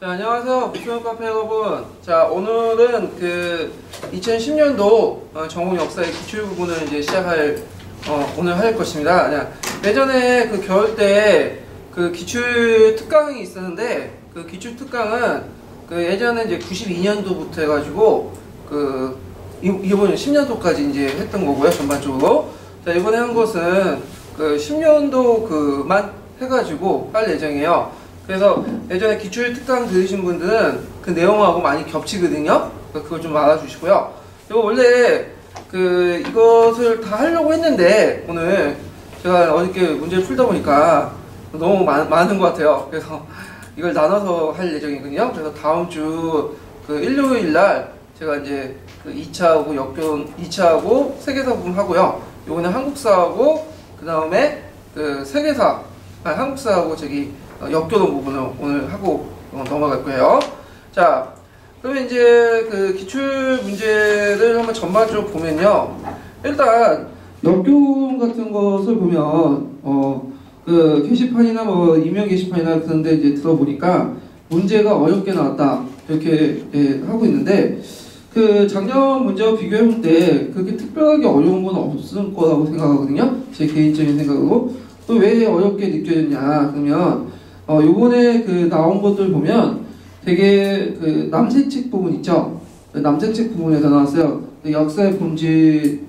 자, 안녕하세요. 무수형 카페 여러분. 자, 오늘은 그 2010년도 전공 역사의 기출 부분을 이제 오늘 할 것입니다. 예전에 그 겨울 때 그 기출 특강이 있었는데, 그 기출 특강은 그 예전에 이제 92년도부터 해가지고 이번에 10년도까지 이제 했던 거고요, 전반적으로. 자, 이번에 한 것은 그 10년도 그만 해가지고 할 예정이에요. 그래서 예전에 기출 특강 들으신 분들은 그 내용하고 많이 겹치거든요. 그걸 좀 알아주시고요. 그리고 원래 이것을 다 하려고 했는데 오늘 제가 어저께 문제를 풀다 보니까 너무 많은 것 같아요. 그래서 이걸 나눠서 할 예정이거든요. 그래서 다음 주 일요일 날 제가 이제 2차하고 역교훈 2차하고 세계사 부분 하고요. 요거는 한국사하고 그 다음에 세계사 한국사하고 역교훈 부분을 오늘 하고 넘어갈 거예요. 자, 그러면 이제 기출 문제를 한번 전반적으로 보면요. 일단 역교훈 같은 것을 보면 게시판이나 이메일 게시판이나 그런 데 이제 들어보니까 문제가 어렵게 나왔다 이렇게 하고 있는데 작년 문제와 비교해볼 때 그렇게 특별하게 어려운 건 없을 거라고 생각하거든요. 제 개인적인 생각으로. 또 왜 어렵게 느껴졌냐 그러면 요번에 나온 것들 보면 되게 남색책 부분 있죠. 남색책 부분에서 나왔어요. 역사의 본질,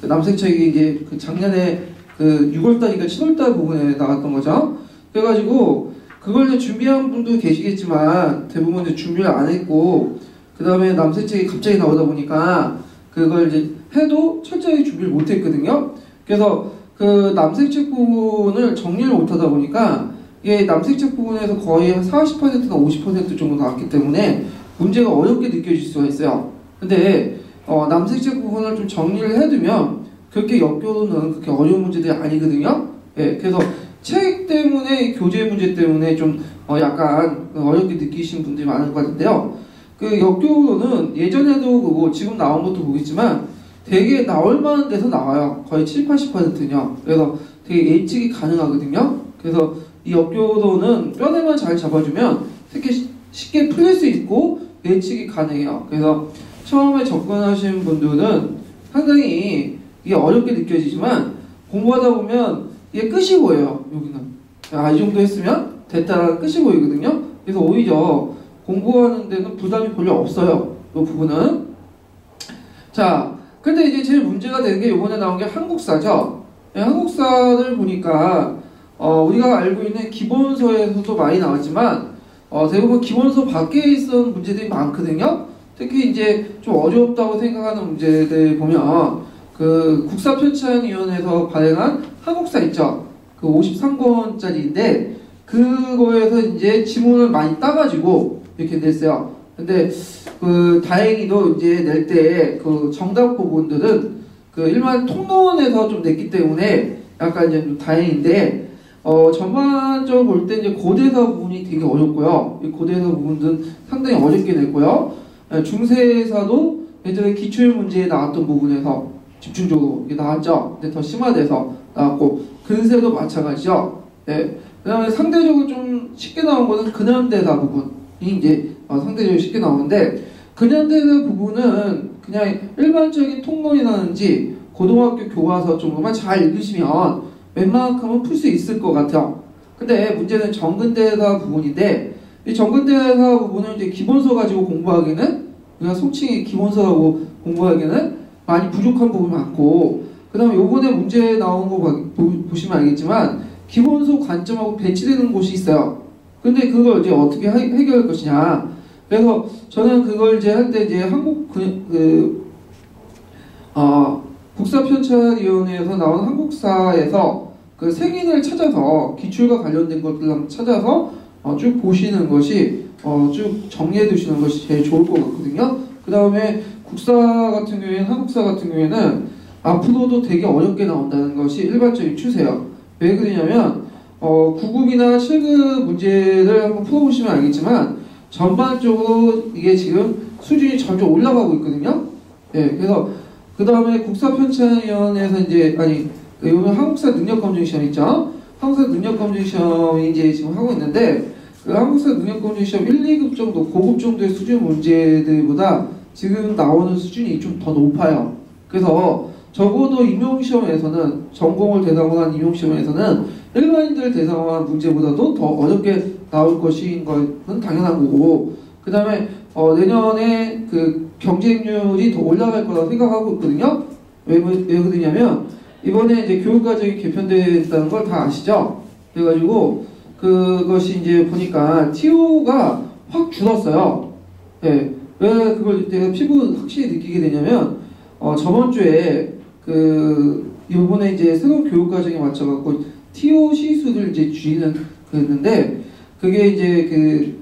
남색책이 이제 작년에 6월달인가 7월달 부분에 나왔던 거죠. 그래가지고 그걸 이제 준비한 분도 계시겠지만 대부분 이제 준비를 안 했고 그 다음에 남색책이 갑자기 나오다 보니까 그걸 이제 해도 철저히 준비를 못 했거든요. 그래서 남색책 부분을 정리를 못 하다 보니까 이게 남색책 부분에서 거의 한 40%나 50% 정도 나왔기 때문에 문제가 어렵게 느껴질 수가 있어요. 근데 남색책 부분을 좀 정리를 해두면 그렇게 역교훈은 그렇게 어려운 문제들이 아니거든요. 예, 그래서 책 때문에 교재 문제 때문에 좀 약간 어렵게 느끼시는 분들이 많은 것 같은데요. 역교훈은 예전에도 지금 나온 것도 보겠지만 되게 나올 만한 데서 나와요. 거의 70~80%는요. 그래서 되게 예측이 가능하거든요. 그래서 이 역교훈은 뼈대만 잘 잡아주면 되게 쉽게 풀릴 수 있고 예측이 가능해요. 그래서 처음에 접근하신 분들은 상당히 이게 어렵게 느껴지지만 공부하다 보면 이게 끝이 보여요. 여기는 이 정도 했으면 됐다라는 끝이 보이거든요. 그래서 오히려 공부하는 데는 부담이 별로 없어요. 이 부분은. 자, 근데 이제 제일 문제가 되는 게 이번에 나온 게 한국사죠. 한국사를 보니까 우리가 알고 있는 기본서에서도 많이 나왔지만 대부분 기본서 밖에 있었던 문제들이 많거든요. 특히 이제 좀 어렵다고 생각하는 문제들 보면 국사편찬위원회에서 발행한 한국사 있죠. 53권짜리인데 그거에서 이제 지문을 많이 따가지고 이렇게 냈어요. 근데 다행히도 이제 낼 때 정답 부분들은 일반 통론에서 좀 냈기 때문에 약간 이제 좀 다행인데 전반적으로 볼 때 이제 고대사 부분이 되게 어렵고요. 이 고대사 부분들은 상당히 어렵게 냈고요. 중세사도 예전에 기출 문제에 나왔던 부분에서 집중적으로 나왔죠. 근데 더 심화돼서 나왔고 근세도 마찬가지죠. 네. 그다음에 상대적으로 좀 쉽게 나온 거는 근현대사 부분이 이제 상대적으로 쉽게 나오는데 근현대사 부분은 그냥 일반적인 통론이라든지 고등학교 교과서 정도만 잘 읽으시면 웬만큼은 풀 수 있을 것 같아요. 근데 문제는 정근대사 부분인데 이 정근대사 부분을 이제 기본서 가지고 공부하기는 우리가 속칭이 기본서라고 공부하기에는 많이 부족한 부분이 많고 그 다음에 요번에 문제 나온 거 보시면 알겠지만 기본서 관점하고 배치되는 곳이 있어요. 근데 그걸 이제 어떻게 해결할 것이냐. 그래서 저는 그걸 이제 할 때 이제 국사편찬위원회에서 나온 한국사에서 색인을 찾아서 기출과 관련된 것들을 한번 찾아서 쭉 보시는 것이 쭉 정리해 두시는 것이 제일 좋을 것 같거든요. 그 다음에 국사 같은 경우에는 한국사 같은 경우에는 앞으로도 되게 어렵게 나온다는 것이 일반적인 추세예요. 왜 그러냐면 9급이나 7급 문제를 한번 풀어보시면 알겠지만 전반적으로 이게 지금 수준이 점점 올라가고 있거든요. 네, 그래서 그 다음에 국사편찬위원회에서 이번 한국사 능력검증 시험 있죠. 한국사 능력검증 시험이 이제 지금 하고 있는데 그 한국사 능력검증 시험 1, 2급 정도, 고급 정도의 수준 문제들보다 지금 나오는 수준이 좀 더 높아요. 그래서 적어도 임용시험에서는, 전공을 대상으로 한 임용시험에서는 일반인들 대상으로 한 문제보다도 더 어렵게 나올 것인 것은 당연한 거고, 그 다음에 내년에 그 경쟁률이 더 올라갈 거라고 생각하고 있거든요. 왜 그러냐면 이번에 이제 교육과정이 개편됐다는 걸 다 아시죠? 그래가지고 그것이 이제 보니까 TO가 확 줄었어요. 예. 왜 그걸 내가 피부 확실히 느끼게 되냐면 저번 주에 이번에 이제 새로운 교육과정에 맞춰갖고 TO 시수를 이제 줄이는 그랬는데, 그게 이제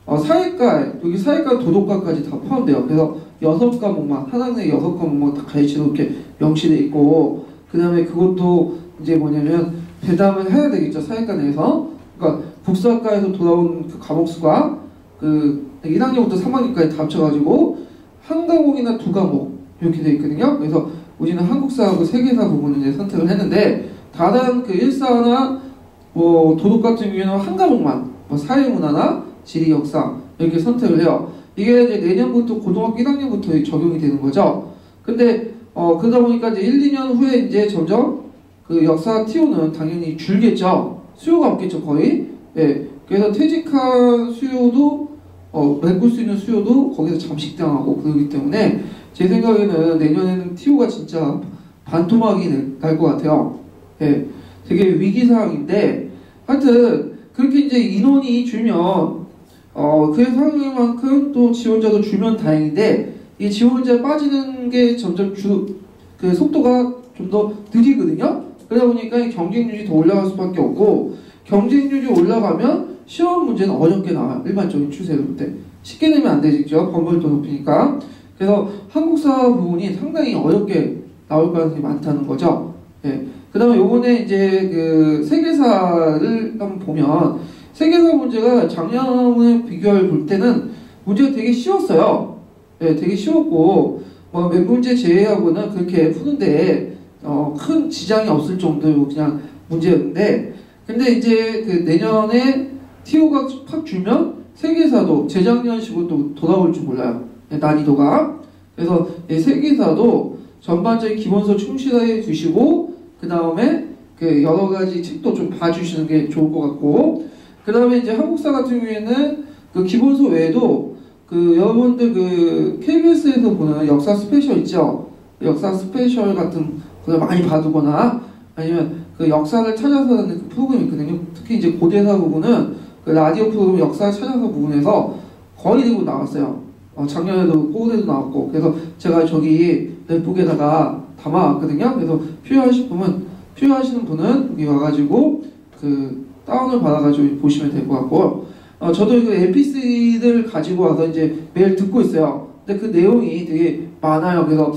사회과, 여기 사회과 도덕과까지 다 포함돼요. 그래서 6과목만, 한 학년에 6과목만 다 가르치도록 이렇게 명시돼 있고, 그 다음에 그것도 이제 뭐냐면 배담을 해야 되겠죠, 사회과 내에서. 그러니까 국사학과에서 돌아온 그 과목 수가 1학년부터 3학년까지 다 합쳐가지고 한 과목이나 2과목 이렇게 돼 있거든요. 그래서 우리는 한국사하고 세계사 부분을 이제 선택을 했는데, 다른 그 일사나 뭐 도덕 같은 경우에는 한 과목만, 뭐 사회문화나 지리, 역사 이렇게 선택을 해요. 이게 이제 내년부터 고등학교 1학년부터 적용이 되는 거죠. 근데 그러다 보니까 이제 1, 2년 후에 이제 점점 그 역사 TO는 당연히 줄겠죠. 수요가 없겠죠, 거의. 예. 그래서 퇴직한 수요도 메꿀 수 있는 수요도 거기서 잠식당하고 그러기 때문에 제 생각에는 내년에는 TO가 진짜 반토막이 날 것 같아요. 예. 되게 위기상황인데, 하여튼 그렇게 이제 인원이 줄면 그 상황만큼 또 지원자도 줄면 다행인데, 이 지원자 빠지는 게 점점 그 속도가 좀 더 느리거든요. 그러다 보니까 경쟁률이 더 올라갈 수밖에 없고, 경쟁률이 올라가면 시험 문제는 어렵게 나와요. 일반적인 추세로 볼 때. 쉽게 내면 안 되죠. 번번이 더 높으니까. 그래서 한국사 부분이 상당히 어렵게 나올 가능성이 많다는 거죠. 예. 그 다음에 요번에 이제 그 세계사를 한번 보면, 세계사 문제가 작년에 비교해 볼 때는 문제가 되게 쉬웠어요. 예, 되게 쉬웠고, 뭐 몇 문제 제외하고는 그렇게 푸는데 큰 지장이 없을 정도로 그냥 문제였는데, 근데 이제 그 내년에 TO가 확 줄면 세계사도 재작년식으로 또 돌아올 줄 몰라요. 난이도가. 그래서 세계사도 전반적인 기본서 충실하게 두시고, 그 다음에 그 여러 가지 책도 좀 봐주시는 게 좋을 것 같고, 그 다음에 이제 한국사 같은 경우에는 그 기본서 외에도 그 여러분들 그 KBS에서 보는 역사 스페셜 있죠? 역사 스페셜 같은 걸 많이 봐두거나, 아니면 그 역사를 찾아서 하는 그 프로그램이 있거든요. 특히 이제 고대사 부분은 그 라디오 프로그램 역사 찾아서 부분에서 거의 대부분 나왔어요. 작년에도 꼬대도 나왔고, 그래서 제가 저기 넷북에다가 담아왔거든요. 그래서 필요하시는 분은 여기 와가지고 그 다운을 받아가지고 보시면 될 것 같고, 저도 그 MP3를 가지고 와서 이제 매일 듣고 있어요. 근데 그 내용이 되게 많아요. 그래서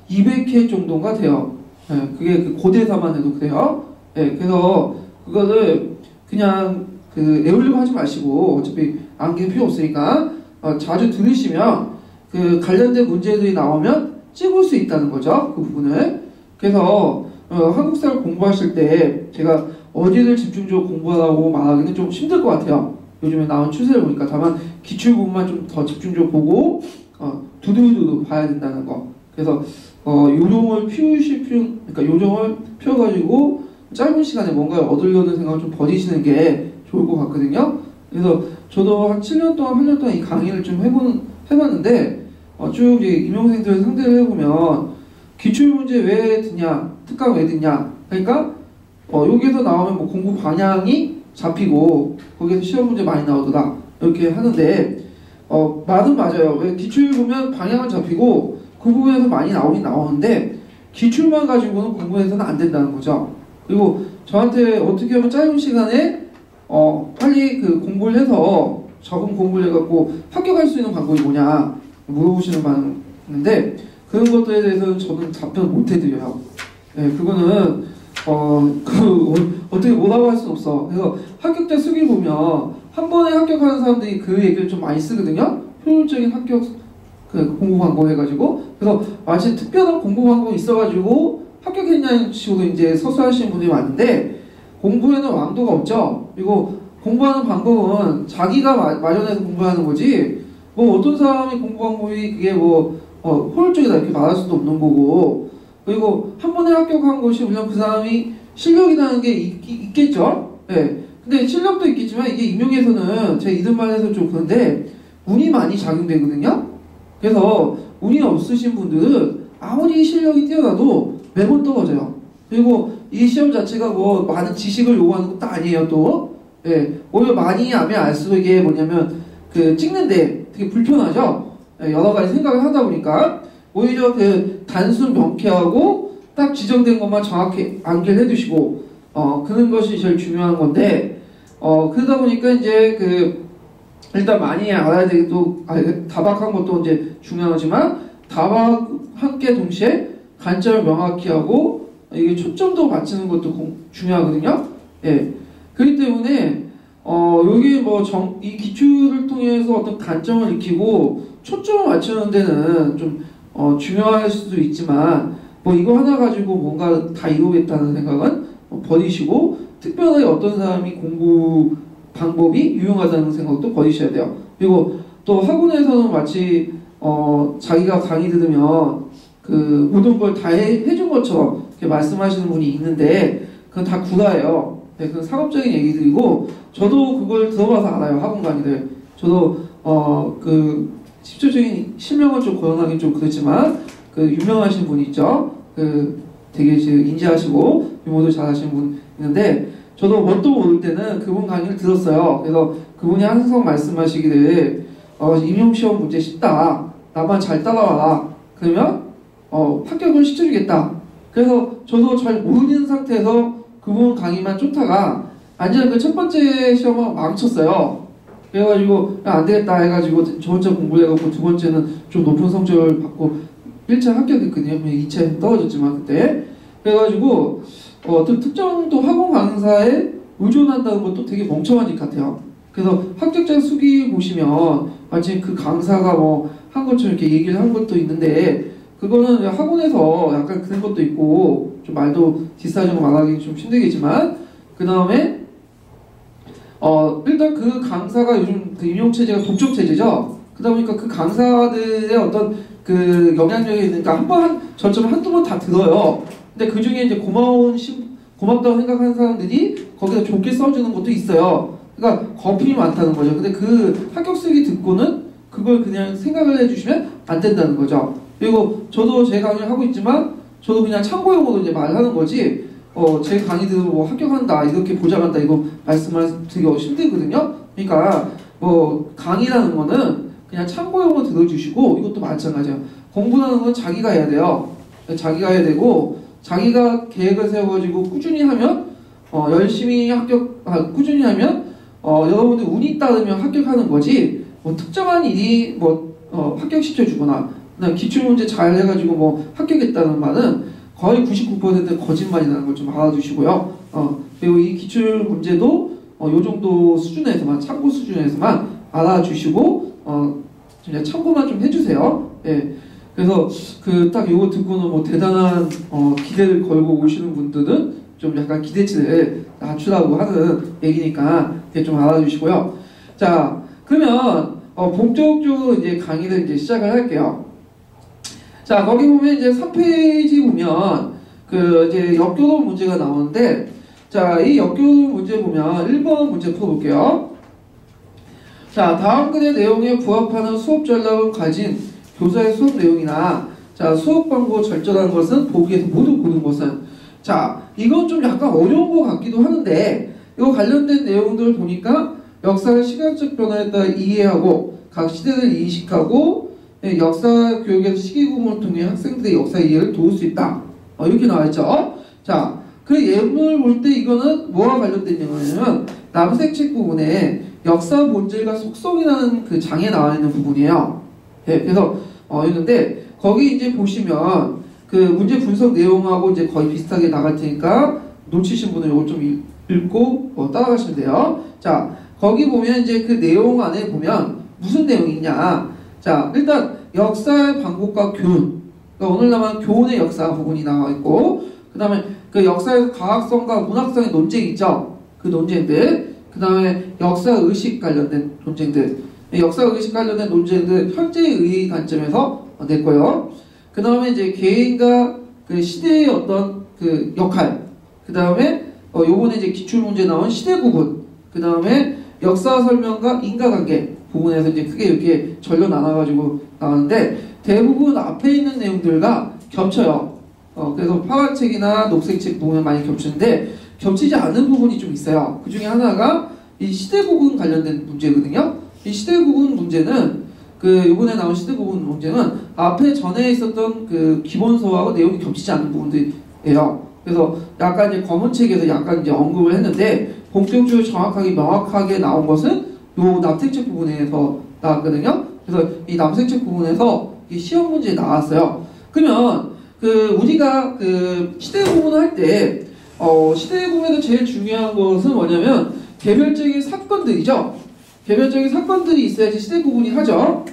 200회 정도가 돼요. 예, 그게 그 고대사만 해도 그래요. 예, 그래서 그거를 그냥 애우려고 하지 마시고, 어차피 안길 필요 없으니까 자주 들으시면 그 관련된 문제들이 나오면 찍을 수 있다는 거죠. 그 부분을. 그래서 한국사를 공부하실 때 제가 어디를 집중적으로 공부하라고 말하기는 좀 힘들 것 같아요. 요즘에 나온 추세를 보니까. 다만 기출 부분만 좀 더 집중적으로 보고 두두두두 봐야 된다는 거. 그래서 요령을 그러니까 요령을 피워가지고 짧은 시간에 뭔가를 얻으려는 생각을 좀 버리시는 게 좋을 것 같거든요. 그래서 저도 한 7년 동안, 8년 동안 이 강의를 좀 해봤는데, 쭉 임용생들 상대를 해보면, 기출문제 왜 듣냐, 특강 왜 듣냐, 그러니까, 여기에서 나오면 뭐 공부 방향이 잡히고, 거기에서 시험 문제 많이 나오더라, 이렇게 하는데, 말은 맞아요. 왜 기출 보면 방향은 잡히고, 그 부분에서 많이 나오긴 나오는데, 기출만 가지고는 공부해서는 안 된다는 거죠. 그리고 저한테 어떻게 하면 짧은 시간에 빨리 그 공부를 해서 적응 공부를 해갖고 합격할 수 있는 방법이 뭐냐 물어보시는 분 많은데, 그런 것들에 대해서는 저는 답변을 못 해드려요. 네, 그거는 어떻게 뭐라고 할 수는 없어. 그래서 합격자 수기 보면 한 번에 합격하는 사람들이 그 얘기를 좀 많이 쓰거든요. 효율적인 합격 그 공부 방법 해가지고. 그래서 마치 특별한 공부 방법이 있어가지고 합격했냐는 식으로 이제 서술하시는 분들이 많은데, 공부에는 왕도가 없죠. 그리고 공부하는 방법은 자기가 마련해서 공부하는 거지, 뭐 어떤 사람이 공부 방법이 그게 뭐 효율적이다 이렇게 말할 수도 없는 거고, 그리고 한 번에 합격한 것이 물론 그 사람이 실력이라는 게 있겠죠. 예. 근데 실력도 있겠지만 이게 임용에서는 제 이런 말해서 좀 그런데 운이 많이 작용되거든요. 그래서 운이 없으신 분들은 아무리 실력이 뛰어나도 매번 떨어져요. 그리고 이 시험 자체가 뭐 많은 지식을 요구하는 것도 아니에요 또. 예. 오히려 많이 하면 알수록 이게 뭐냐면 그 찍는데 되게 불편하죠. 예. 여러 가지 생각을 하다 보니까 오히려 그 단순 명쾌하고 딱 지정된 것만 정확히 암기를 해두시고 그런 것이 제일 중요한 건데 그러다 보니까 이제 그 일단 많이 알아야 되기도 다박한 것도 이제 중요하지만 다박 함께 동시에 관점을 명확히 하고 이게 초점도 맞추는 것도 중요하거든요. 예. 그렇기 때문에 여기 뭐 이 기출을 통해서 어떤 관점을 익히고 초점을 맞추는 데는 좀 중요할 수도 있지만 뭐 이거 하나 가지고 뭔가 다 이루겠다는 생각은 버리시고 특별하게 어떤 사람이 공부 방법이 유용하다는 생각도 버리셔야 돼요. 그리고 또 학원에서는 마치 자기가 강의 들으면 그 모든 걸 다 해준 것처럼 이렇게 말씀하시는 분이 있는데 그건 다 구라예요. 네, 그건 상업적인 얘기들이고 저도 그걸 들어봐서 알아요. 학원 강의들. 저도 그 직접적인 실명을 좀 거론하기 좀 그렇지만 그 유명하신 분 있죠. 그 되게 인지하시고 유머도 잘하시는 분 있는데 저도 뭣도 모를 때는 그분 강의를 들었어요. 그래서 그분이 항상 말씀하시기를 임용시험 문제 쉽다. 나만 잘 따라와라. 그러면 합격을 시켜주겠다. 그래서 저도 잘 모르는 상태에서 그분 강의만 쫓다가 완전 그 첫 번째 시험은 망쳤어요. 그래가지고 안 되겠다 해가지고 저 혼자 공부를 해갖고 두 번째는 좀 높은 성적을 받고 1차 합격했거든요. 2차에는 떨어졌지만 그때. 그래가지고 어떤 특정 또 학원 강사에 의존한다는 것도 되게 멍청한 짓 같아요. 그래서 합격자 수기 보시면 마치 그 강사가 뭐 한 것처럼 이렇게 얘기를 한 것도 있는데 그거는 학원에서 약간 그런 것도 있고 좀 말도 뒷사정 말하기 좀 힘들겠지만 그 다음에 일단 그 강사가 요즘 그 임용체제가 독점체제죠. 그러다 보니까 그 강사들의 어떤 그 영향력이 있으니까 저처럼 한두 번 다 들어요. 근데 그 중에 이제 고맙다고 생각하는 사람들이 거기다 좋게 써주는 것도 있어요. 그러니까 거품이 많다는 거죠. 근데 그 합격 수기 듣고는 그걸 그냥 생각을 해주시면 안 된다는 거죠. 그리고 저도 제 강의를 하고 있지만 저도 그냥 참고용으로 이제 말하는 거지 제 강의들은 뭐 합격한다 이렇게 보장한다 이거 말씀을 되게 힘들거든요. 그러니까 뭐 강의라는 거는 그냥 참고용으로 들어주시고 이것도 마찬가지예요. 공부라는 건 자기가 해야 돼요. 자기가 해야 되고 자기가 계획을 세워가지고 꾸준히 하면 열심히 꾸준히 하면 여러분들 운이 따르면 합격하는 거지 뭐 특정한 일이 합격시켜주거나 기출문제 잘 해가지고 뭐 합격했다는 말은 거의 99% 거짓말이라는 걸 좀 알아두시고요. 그리고 이 기출문제도 요 정도 수준에서만 참고 수준에서만 알아주시고 그냥 참고만 좀 해주세요. 예. 그래서 그 딱 요거 듣고는 뭐 대단한 기대를 걸고 오시는 분들은 좀 약간 기대치를 낮추라고 하는 얘기니까 좀 알아주시고요. 자, 그러면 본격적으로 이제 강의를 이제 시작을 할게요. 자, 거기 보면 이제 3페이지 보면 그 이제 역교도 문제가 나오는데 자, 이 역교도 문제 보면 1번 문제 풀어볼게요. 자, 다음 글의 내용에 부합하는 수업 전략을 가진 교사의 수업 내용이나 자, 수업 방법 절절한 것은 보기에서 모두 고른 것은 자, 이건 좀 약간 어려운 것 같기도 하는데 이거 관련된 내용들을 보니까 역사의 시간적 변화에 따라 이해하고 각 시대를 인식하고 역사 교육에서 시기 구분을 통해 학생들의 역사 이해를 도울 수 있다. 이렇게 나와있죠. 자, 그 예문을 볼 때 이거는 뭐와 관련된 내용이냐면 남색 책 부분에 역사 본질과 속성이라는 그 장에 나와 있는 부분이에요. 네, 그래서 있는데 거기 이제 보시면 그 문제 분석 내용하고 이제 거의 비슷하게 나갈 테니까 놓치신 분은 이걸 좀 읽고 따라가시면 돼요. 자, 거기 보면 이제 그 내용 안에 보면 무슨 내용이 있냐. 자, 일단 역사의 방법과 교훈. 그러니까 오늘 남은 교훈의 역사 부분이 나와 있고, 그 다음에 그 역사에서 과학성과 문학성의 논쟁이 있죠. 그 논쟁들. 그 다음에 역사의식 관련된 논쟁들, 역사의식 관련된 논쟁들 현재의 관점에서 냈고요. 그 다음에 이제 개인과 그 시대의 어떤 그 역할, 그 다음에 요번에 이제 기출문제 나온 시대 구분, 그 다음에 역사 설명과 인과관계 부분에서 이제 크게 이렇게 전려 나눠가지고 나왔는데 대부분 앞에 있는 내용들과 겹쳐요. 그래서 파란책이나 녹색책 부분은 많이 겹치는데 겹치지 않은 부분이 좀 있어요. 그 중에 하나가 이 시대 구분 관련된 문제거든요. 이 시대 구분 문제는 그 요번에 나온 시대 구분 문제는 앞에 전에 있었던 그 기본서하고 내용이 겹치지 않는 부분들이에요. 그래서 약간 이제 검은 책에서 약간 이제 언급을 했는데 본격적으로 정확하게 명확하게 나온 것은 요 남색책 부분에서 나왔거든요. 그래서 이 남색책 부분에서 이 시험 문제에 나왔어요. 그러면 그 우리가 그 시대 구분을 할 때 시대 구분에서 제일 중요한 것은 뭐냐면 개별적인 사건들이죠. 개별적인 사건들이 있어야지 시대 구분이 하죠.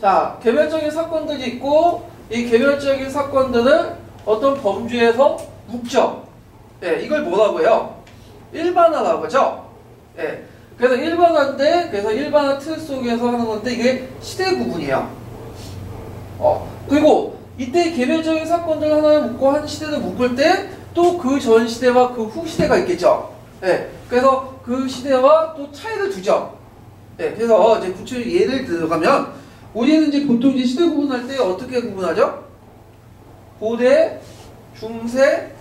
자, 개별적인 사건들이 있고 이 개별적인 사건들을 어떤 범주에서 묶죠. 예, 이걸 뭐라고 해요? 일반화라고 하죠. 예, 그래서 일반화인데 그래서 일반화 틀 속에서 하는 건데 이게 시대 구분이에요. 그리고 이때 개별적인 사건들 하나를 묶고 한 시대를 묶을 때 또 그 전 시대와 그 후 시대가 있겠죠. 예, 그래서 그 시대와 또 차이를 두죠. 예, 그래서 이제 구체적으로 예를 들어가면 우리는 이제 보통 이제 시대 구분할 때 어떻게 구분하죠? 고대, 중세,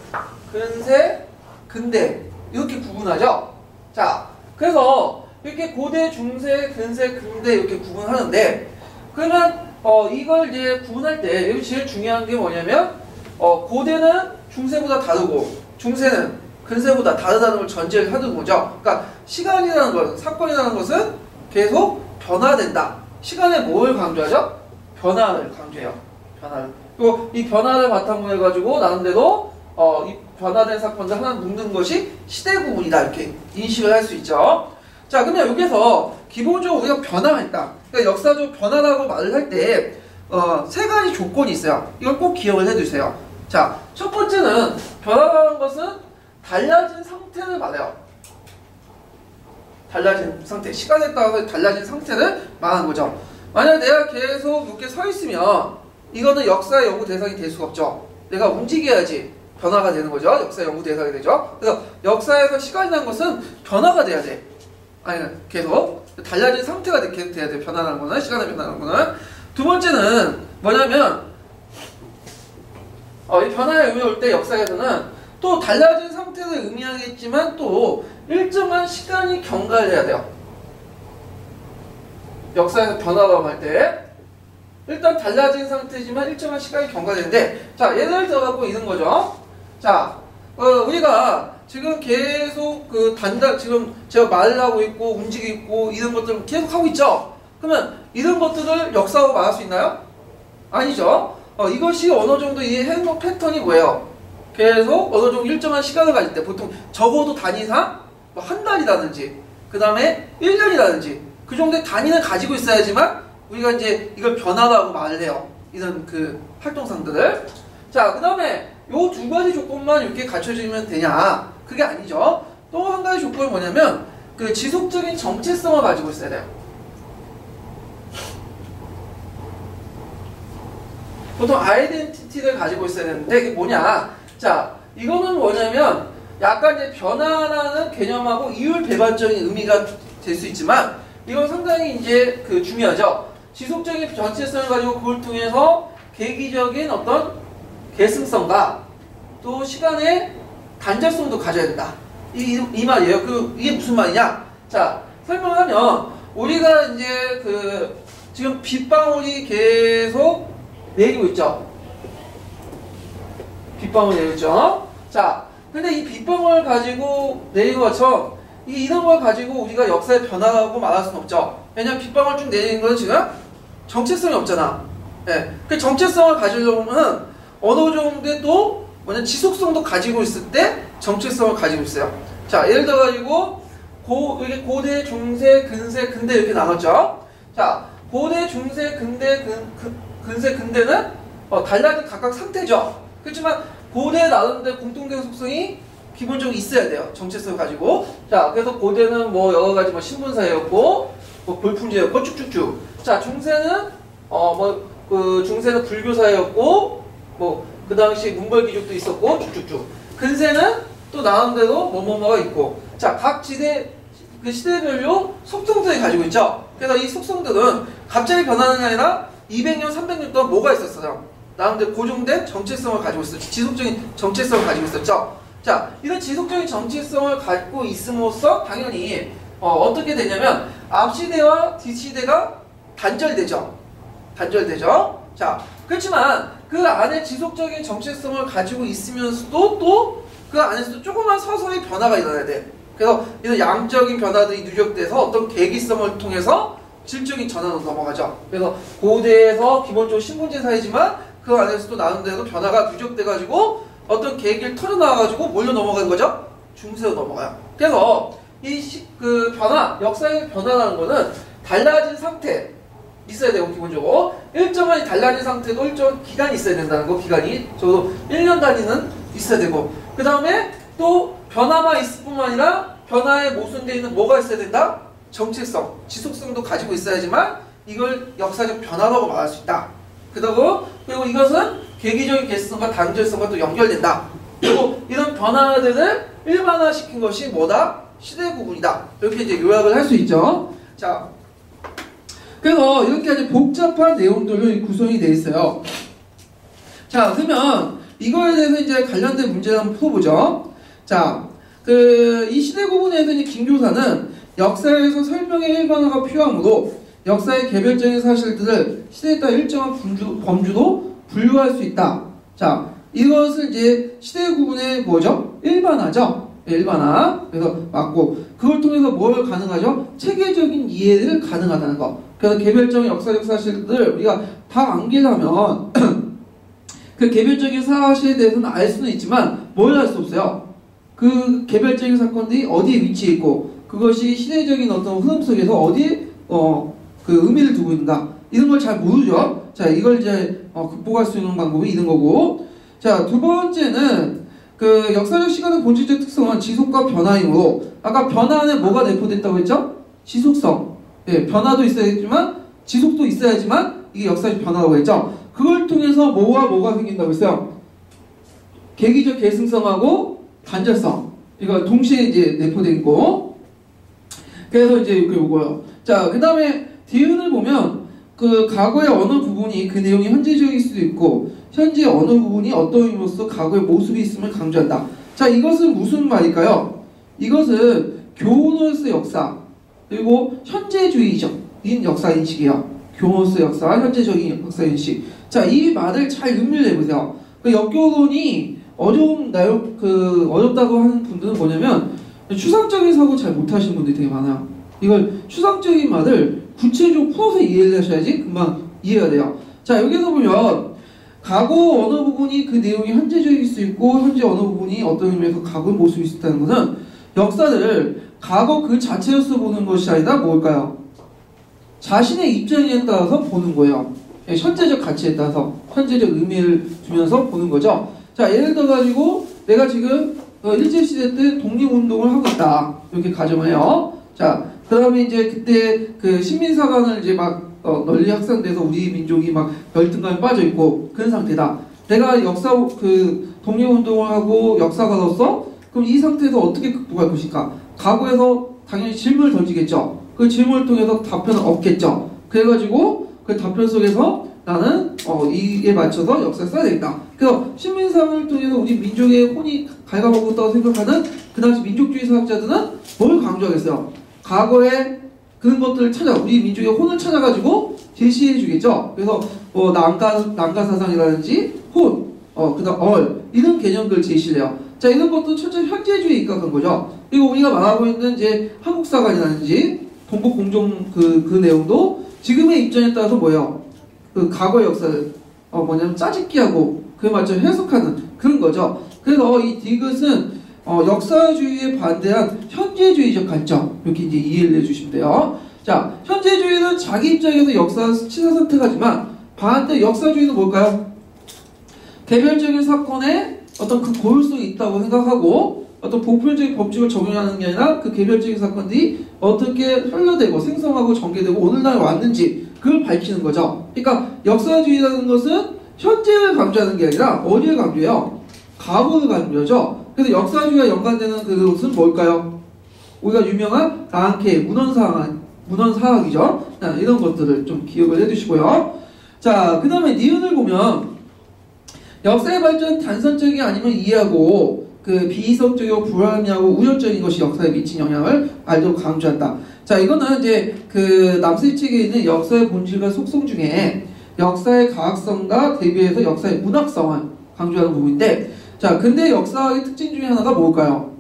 근세, 근대 이렇게 구분하죠. 자, 그래서 이렇게 고대, 중세, 근세, 근대 이렇게 구분하는데 그러면 이걸 이제 구분할 때 여기 제일 중요한 게 뭐냐면 고대는 중세보다 다르고 중세는 근세보다 다르다는 걸 전제를 하는 거죠. 그러니까 시간이라는 것, 사건이라는 것은 계속 변화된다. 시간에 뭘 강조하죠? 변화를 강조해요. 변화를. 그리고 이 변화를 바탕으로 해가지고 나름대로 이 변화된 사건들 하나 묶는 것이 시대 구분이다 이렇게 인식을 할 수 있죠. 자, 그러면 여기서 기본적으로 우리가 변화했다. 그러니까 역사적 변화라고 말을 할 때 세 가지 조건이 있어요. 이걸 꼭 기억을 해두세요. 자, 첫 번째는 변화라는 것은 달라진 상태를 말해요. 달라진 상태, 시간에 따라서 달라진 상태를 말하는 거죠. 만약 내가 계속 이렇게 서 있으면 이거는 역사의 연구 대상이 될 수가 없죠. 내가 움직여야지 변화가 되는 거죠. 역사 연구 대상이 되죠. 그래서 역사에서 시간이라는 것은 변화가 돼야 돼. 아니, 계속 달라진 상태가 계속 돼야 돼. 변화라는 거는, 시간의 변화라는 거는. 두 번째는 뭐냐면 이 변화의 의미 올 때 역사에서는 또 달라진 상태를 의미하겠지만 또 일정한 시간이 경과해야 돼요. 역사에서 변화라고 할 때 일단 달라진 상태지만 일정한 시간이 경과되는데, 자, 예를 들어갖고 이런 거죠. 자, 우리가 지금 계속 지금 제가 말을 하고 있고 움직이고 있고 이런 것들을 계속 하고 있죠. 그러면 이런 것들을 역사로 말할 수 있나요? 아니죠. 이것이 어느 정도 이 행동 패턴이 뭐예요? 계속 어느 정도 일정한 시간을 가질 때 보통 적어도 단위상 뭐 한 달이라든지 그 다음에 1년이라든지 그 정도의 단위는 가지고 있어야지만 우리가 이제 이걸 변화라고 말을 해요. 이런 그 활동상들을. 자, 그 다음에 요 두 가지 조건만 이렇게 갖춰지면 되냐? 그게 아니죠. 또 한 가지 조건이 뭐냐면 그 지속적인 정체성을 가지고 있어야 돼요. 보통 아이덴티티를 가지고 있어야 되는데 이게 뭐냐? 자, 이거는 뭐냐면 약간 이제 변화라는 개념하고 이율 배반적인 의미가 될 수 있지만 이건 상당히 이제 중요하죠. 지속적인 정체성을 가지고 그걸 통해서 계기적인 어떤 계승성과 또 시간의 단절성도 가져야 된다. 이 말이에요. 이게 무슨 말이냐? 자, 설명하면 우리가 이제 지금 빗방울이 계속 내리고 있죠. 빗방울 내리고 있죠. 자, 근데 이 빗방울 가지고 내리는 것처럼 이런 걸 가지고 우리가 역사의 변화라고 말할 수는 없죠. 왜냐면 빗방울 쭉 내리는 건 지금 정체성이 없잖아. 네. 그 정체성을 가지려면 어느 정도의 또 지속성도 가지고 있을 때 정체성을 가지고 있어요. 자, 예를 들어가지고 이게 고대, 중세, 근세, 근대 이렇게 나눴죠. 자, 고대, 중세, 근대, 근세, 근대는 달라진 각각 상태죠. 그렇지만 고대 나름대로 공통된 속성이 기본적으로 있어야 돼요. 정체성을 가지고. 자, 그래서 고대는 뭐 여러 가지 뭐 신분사였고, 뭐 볼품제였고, 쭉쭉쭉. 자, 중세는 중세는 불교사였고, 뭐 그 당시 문벌귀족도 있었고, 쭉쭉쭉. 근세는 또 나름대로 뭐뭐뭐가 있고. 자, 각 지대 그 시대별로 속성들이 가지고 있죠. 그래서 이 속성들은 갑자기 변하는 게 아니라 200년, 300년 동안 뭐가 있었어요? 나름대로 고정된 정체성을 가지고 있었죠. 지속적인 정체성을 가지고 있었죠. 자, 이런 지속적인 정체성을 갖고 있음으로써 당연히 어떻게 되냐면 앞시대와 뒷시대가 단절되죠. 단절되죠. 자, 그렇지만 그 안에 지속적인 정체성을 가지고 있으면서도 또 그 안에서도 조그만 서서히 변화가 일어나야 돼. 그래서 이런 양적인 변화들이 누적돼서 어떤 계기성을 통해서 질적인 전환으로 넘어가죠. 그래서 고대에서 기본적으로 신분제 사회지만 그 안에서도 나름대로 변화가 누적돼가지고 어떤 계기를 털어나와가지고 뭘로 넘어가는 거죠? 중세로 넘어가요. 그래서 그 변화, 역사의 변화라는 거는 달라진 상태 있어야 되고 기본적으로 일정한 달라진 상태도 일정한 기간이 있어야 된다는 거. 기간이 적어도 1년 단위는 있어야 되고 그 다음에 또 변화만 있을 뿐만 아니라 변화에 모순되어 있는 뭐가 있어야 된다? 정체성, 지속성도 가지고 있어야지만 이걸 역사적 변화라고 말할 수 있다. 그리고 이것은 계기적인 개수성과 단절성과 또 연결된다. 그리고 이런 변화들을 일반화시킨 것이 뭐다? 시대 구분이다. 이렇게 이제 요약을 할 수 있죠. 자, 그래서 이렇게 아주 복잡한 내용들로 구성이 되어 있어요. 자, 그러면 이거에 대해서 이제 관련된 문제를 한번 풀어보죠. 자, 이 시대 구분에서 이제 김교사는 역사에서 설명의 일반화가 필요하므로 역사의 개별적인 사실들을 시대에 따라 일정한 범주로 분류할 수 있다. 자, 이것을 이제 시대 구분의 뭐죠? 일반화죠. 일반화. 그래서 맞고 그걸 통해서 뭘 가능하죠? 체계적인 이해를 가능하다는 거. 그래서 개별적인 역사적 사실들을 우리가 다 암기하면 그 개별적인 사실에 대해서는 알 수는 있지만 뭘 알 수 없어요. 그 개별적인 사건들이 어디에 위치해 있고 그것이 시대적인 어떤 흐름 속에서 어디에 그 의미를 두고 있는가 이런 걸 잘 모르죠. 자, 이걸 이제 극복할 수 있는 방법이 있는 거고. 자, 두 번째는 그 역사적 시간의 본질적 특성은 지속과 변화이므로 아까 변화 안에 뭐가 내포됐다고 했죠? 지속성. 예, 변화도 있어야겠지만 지속도 있어야지만 이게 역사적 변화라고 했죠. 그걸 통해서 뭐가 생긴다고 했어요? 계기적 계승성하고 단절성. 이거 동시에 이제 내포된 있고. 그래서 이제 이거요. 자, 그 다음에 뒤은을 보면 그 과거의 어느 부분이 그 내용이 현재적일 수도 있고 현재 어느 부분이 어떤 의미로서 과거의 모습이 있음을 강조한다. 자, 이것은 무슨 말일까요? 이것은 교훈으로서의 역사 그리고 현재주의적 인 역사인식이에요. 교훈으로서의 역사, 현재적인 역사인식. 자, 이 말을 잘 음미를 해보세요. 그 역교론이 어렵다고 하는 분들은 뭐냐면 추상적인 사고 잘 못하시는 분들이 되게 많아요. 이걸 추상적인 말을 구체적으로 풀어서 이해를 하셔야지 금방 이해가 돼요. 자, 여기서 보면 과거 어느 부분이 그 내용이 현재적일 수 있고 현재 어느 부분이 어떤 의미에서 과거의 모습이 있다는 것은 역사를 과거 그 자체로서 보는 것이 아니라 뭘까요? 자신의 입장에 따라서 보는 거예요. 현재적 가치에 따라서 현재적 의미를 두면서 보는 거죠. 자, 예를 들어 가지고 내가 지금 일제시대 때 독립운동을 하고 있다 이렇게 가정을 해요. 자, 그 다음에 이제 그때 그 식민사관을 이제 막 널리 확산돼서 우리 민족이 막 열등감에 빠져있고 그런 상태다. 내가 독립운동을 하고 역사가로서 그럼 이 상태에서 어떻게 극복할 것인가? 과거에서 당연히 질문을 던지겠죠. 그 질문을 통해서 답변을 얻겠죠. 그래가지고 그 답변 속에서 나는 이에 맞춰서 역사를 써야 되겠다. 그래서 식민사관을 통해서 우리 민족의 혼이 갉아먹었다고 생각하는 그 당시 민족주의 사학자들은 뭘 강조하겠어요? 과거에 그런 것들을 우리 민족의 혼을 찾아가지고 제시해 주겠죠. 그래서 난가 사상이라든지 혼, 그다음 이런 개념들 제시를 해요. 자, 이런 것도 철저히 현재주의에 입각한 거죠. 그리고 우리가 말하고 있는 이제 한국사관이라든지 동북공정 그 내용도 지금의 입장에 따라서 뭐예요? 그 과거의 역사를 짜집기하고 그에 맞춰 해석하는 그런 거죠. 그래서 이 디귿은 역사주의에 반대한 현재주의적 관점 이렇게 이제 이해를 해주시면 돼요. 자, 현재주의는 자기 입장에서 역사 치사 선택하지만 반대 역사주의는 뭘까요? 개별적인 사건에 어떤 그 고유성이 있다고 생각하고 어떤 보편적인 법칙을 적용하는 게 아니라 그 개별적인 사건들이 어떻게 흘러되고 생성하고 전개되고 오늘날 왔는지 그걸 밝히는 거죠. 그러니까 역사주의라는 것은 현재를 강조하는 게 아니라 어디를 강조해요? 과거를 강조하죠. 그래서 역사주의와 연관되는 그것은 뭘까요? 우리가 유명한 다한케 문헌사학이죠. 이런 것들을 좀 기억을 해두시고요. 자, 그 다음에 니은을 보면 역사의 발전 단선적이 아니면 이해하고 그 비이성적이고 불합리하고 우열적인 것이 역사에 미친 영향을 알도록 강조한다. 자, 이거는 이제 그 남스의 책에 있는 역사의 본질과 속성 중에 역사의 과학성과 대비해서 역사의 문학성을 강조하는 부분인데, 자, 근데 역사학의 특징 중에 하나가 뭘까요?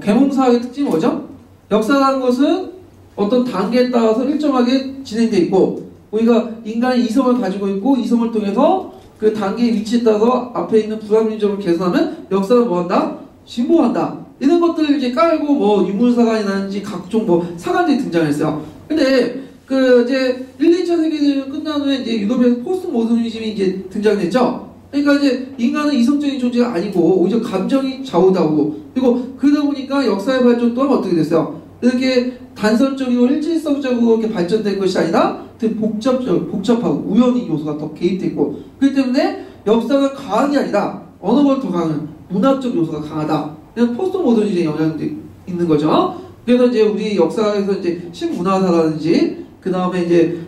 계몽사학의 특징이 뭐죠? 역사라는 것은 어떤 단계에 따라서 일정하게 진행되어 있고, 우리가 인간의 이성을 가지고 있고, 이성을 통해서 그 단계의 위치에 따라서 앞에 있는 불합리점을 개선하면 역사를 뭐한다? 진보한다. 이런 것들을 이제 깔고 뭐 유물사관이라든지 각종 뭐 사관들이 등장했어요. 근데 그 이제 1, 2차 세계대전 끝난 후에 이제 유럽에서 포스트 모더니즘이 이제 등장했죠. 그러니까 이제 인간은 이성적인 존재가 아니고 오히려 감정이 좌우다고, 그리고 그러다 보니까 역사의 발전 또한 어떻게 됐어요? 이렇게 단선적이고 일질성적으로 이렇게 발전된 것이 아니라 되게 복잡하고 우연히 요소가 더 개입됐고, 그렇기 때문에 역사가 과학이 아니라 어느 걸 더 강한 문학적 요소가 강하다. 그냥 포스트 모더니즘의 영향이 있는 거죠. 그래서 이제 우리 역사에서 이제 신문화사라든지 그 다음에 이제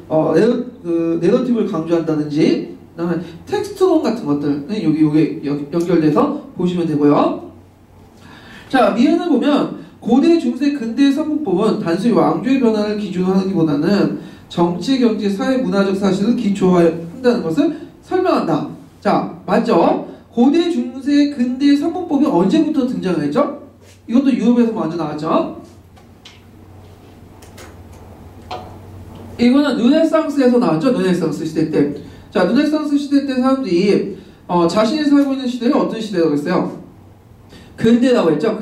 내러티브를 강조한다든지 그 다음에 텍스트론 같은 것들은 요게 연결돼서 보시면 되고요. 자, 미은을 보면 고대, 중세, 근대의 삼문법은 단순히 왕조의 변화를 기준으로 하기보다는 정치, 경제, 사회, 문화적 사실을 기초화해 한다는 것을 설명한다. 자, 맞죠? 고대, 중세, 근대의 삼문법이 언제부터 등장을 했죠? 이것도 유럽에서 먼저 나왔죠? 이거는 르네상스에서 나왔죠? 르네상스 시대 때. 자, 르네상스 시대 때 사람들이 자신이 살고 있는 시대를 어떤 시대라고 했어요? 근대라고 했죠?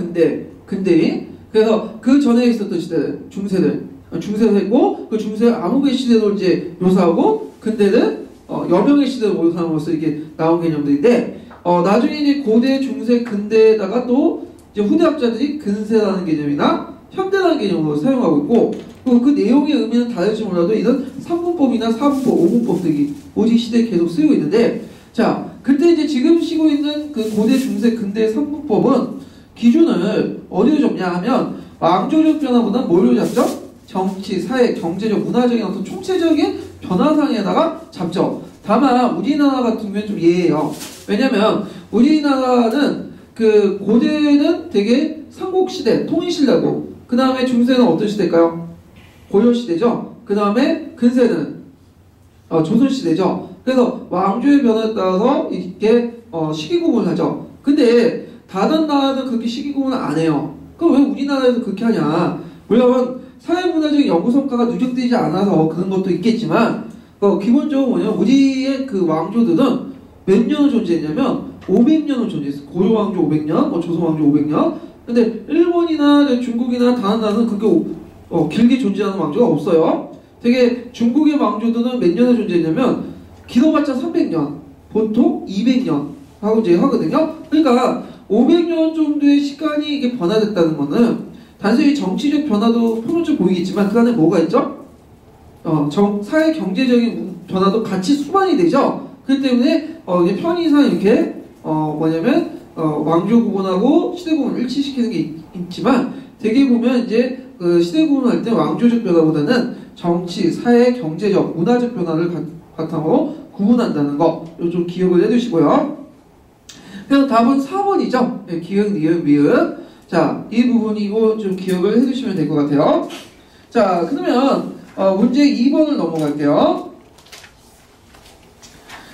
근대인. 그래서 그 전에 있었던 시대들, 중세를 했고, 그 중세 암흑의 시대로 이제 묘사하고, 근대는 여명의 시대로 묘사함으로써 이게 나온 개념들인데, 나중에 이제 고대, 중세, 근대에다가 또 이제 후대학자들이 근세라는 개념이나 현대라는 개념으로 사용하고 있고, 그 내용의 의미는 다를지 몰라도 이런 3분법이나 4분법, 5분법 등이 오직 시대에 계속 쓰이고 있는데, 자, 그때 이제 지금 쓰고 있는 그 고대, 중세, 근대 3분법은 기준을 어디로 잡냐 하면 왕조적 변화보다는 뭘로 잡죠? 정치, 사회, 경제적, 문화적인 어떤 총체적인 변화상에다가 잡죠. 다만 우리나라 같은 경우는 좀 예해요. 왜냐면 우리나라는 그 고대는 되게 삼국시대, 통일시대고, 그 다음에 중세는 어떤 시대일까요? 고려시대죠. 그 다음에 근세는 조선시대죠. 그래서 왕조의 변화에 따라서 이렇게 시기구분을 하죠. 근데 다른 나라는 그렇게 시기구분을 안 해요. 그럼 왜 우리나라에서 그렇게 하냐? 물론 사회문화적인 연구 성과가 누적되지 않아서 그런 것도 있겠지만, 기본적으로 뭐냐면 우리의 그 왕조들은 몇 년을 존재했냐면 500년을 존재했어요. 고려 왕조 500년, 조선 왕조 500년. 근데 일본이나 중국이나 다른 나라는 그렇게 길게 존재하는 왕조가 없어요. 되게 중국의 왕조들은 몇 년을 존재했냐면 길어봤자 300년, 보통 200년 하고 이제 하거든요. 그러니까 500년 정도의 시간이 이게 변화됐다는 거는 단순히 정치적 변화도 표면적으로 보이겠지만 그 안에 뭐가 있죠? 사회 경제적인 변화도 같이 수반이 되죠. 그렇기 때문에 이게 편의상 이렇게 왕조 구분하고 시대 구분을 일치시키는 게 있지만, 되게 보면 이제 그 시대 구분할 때 왕조적 변화보다는 정치, 사회, 경제적, 문화적 변화를 바탕으로 구분한다는 거, 이거 좀 기억을 해두시고요. 그래서 답은 4번이죠. 네, 기억, 니은, 미음. 자, 이 부분이고 좀 기억을 해두시면 될 것 같아요. 자, 그러면 문제 2번을 넘어갈게요.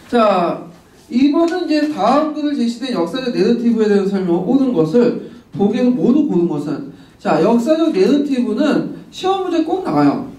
자, 2번은 이제 다음 글을 제시된 역사적 내러티브에 대해서 설명 오는 것을 보기에서 모두 고른 것은, 자, 역사적 내러티브는 시험 문제 꼭 나와요.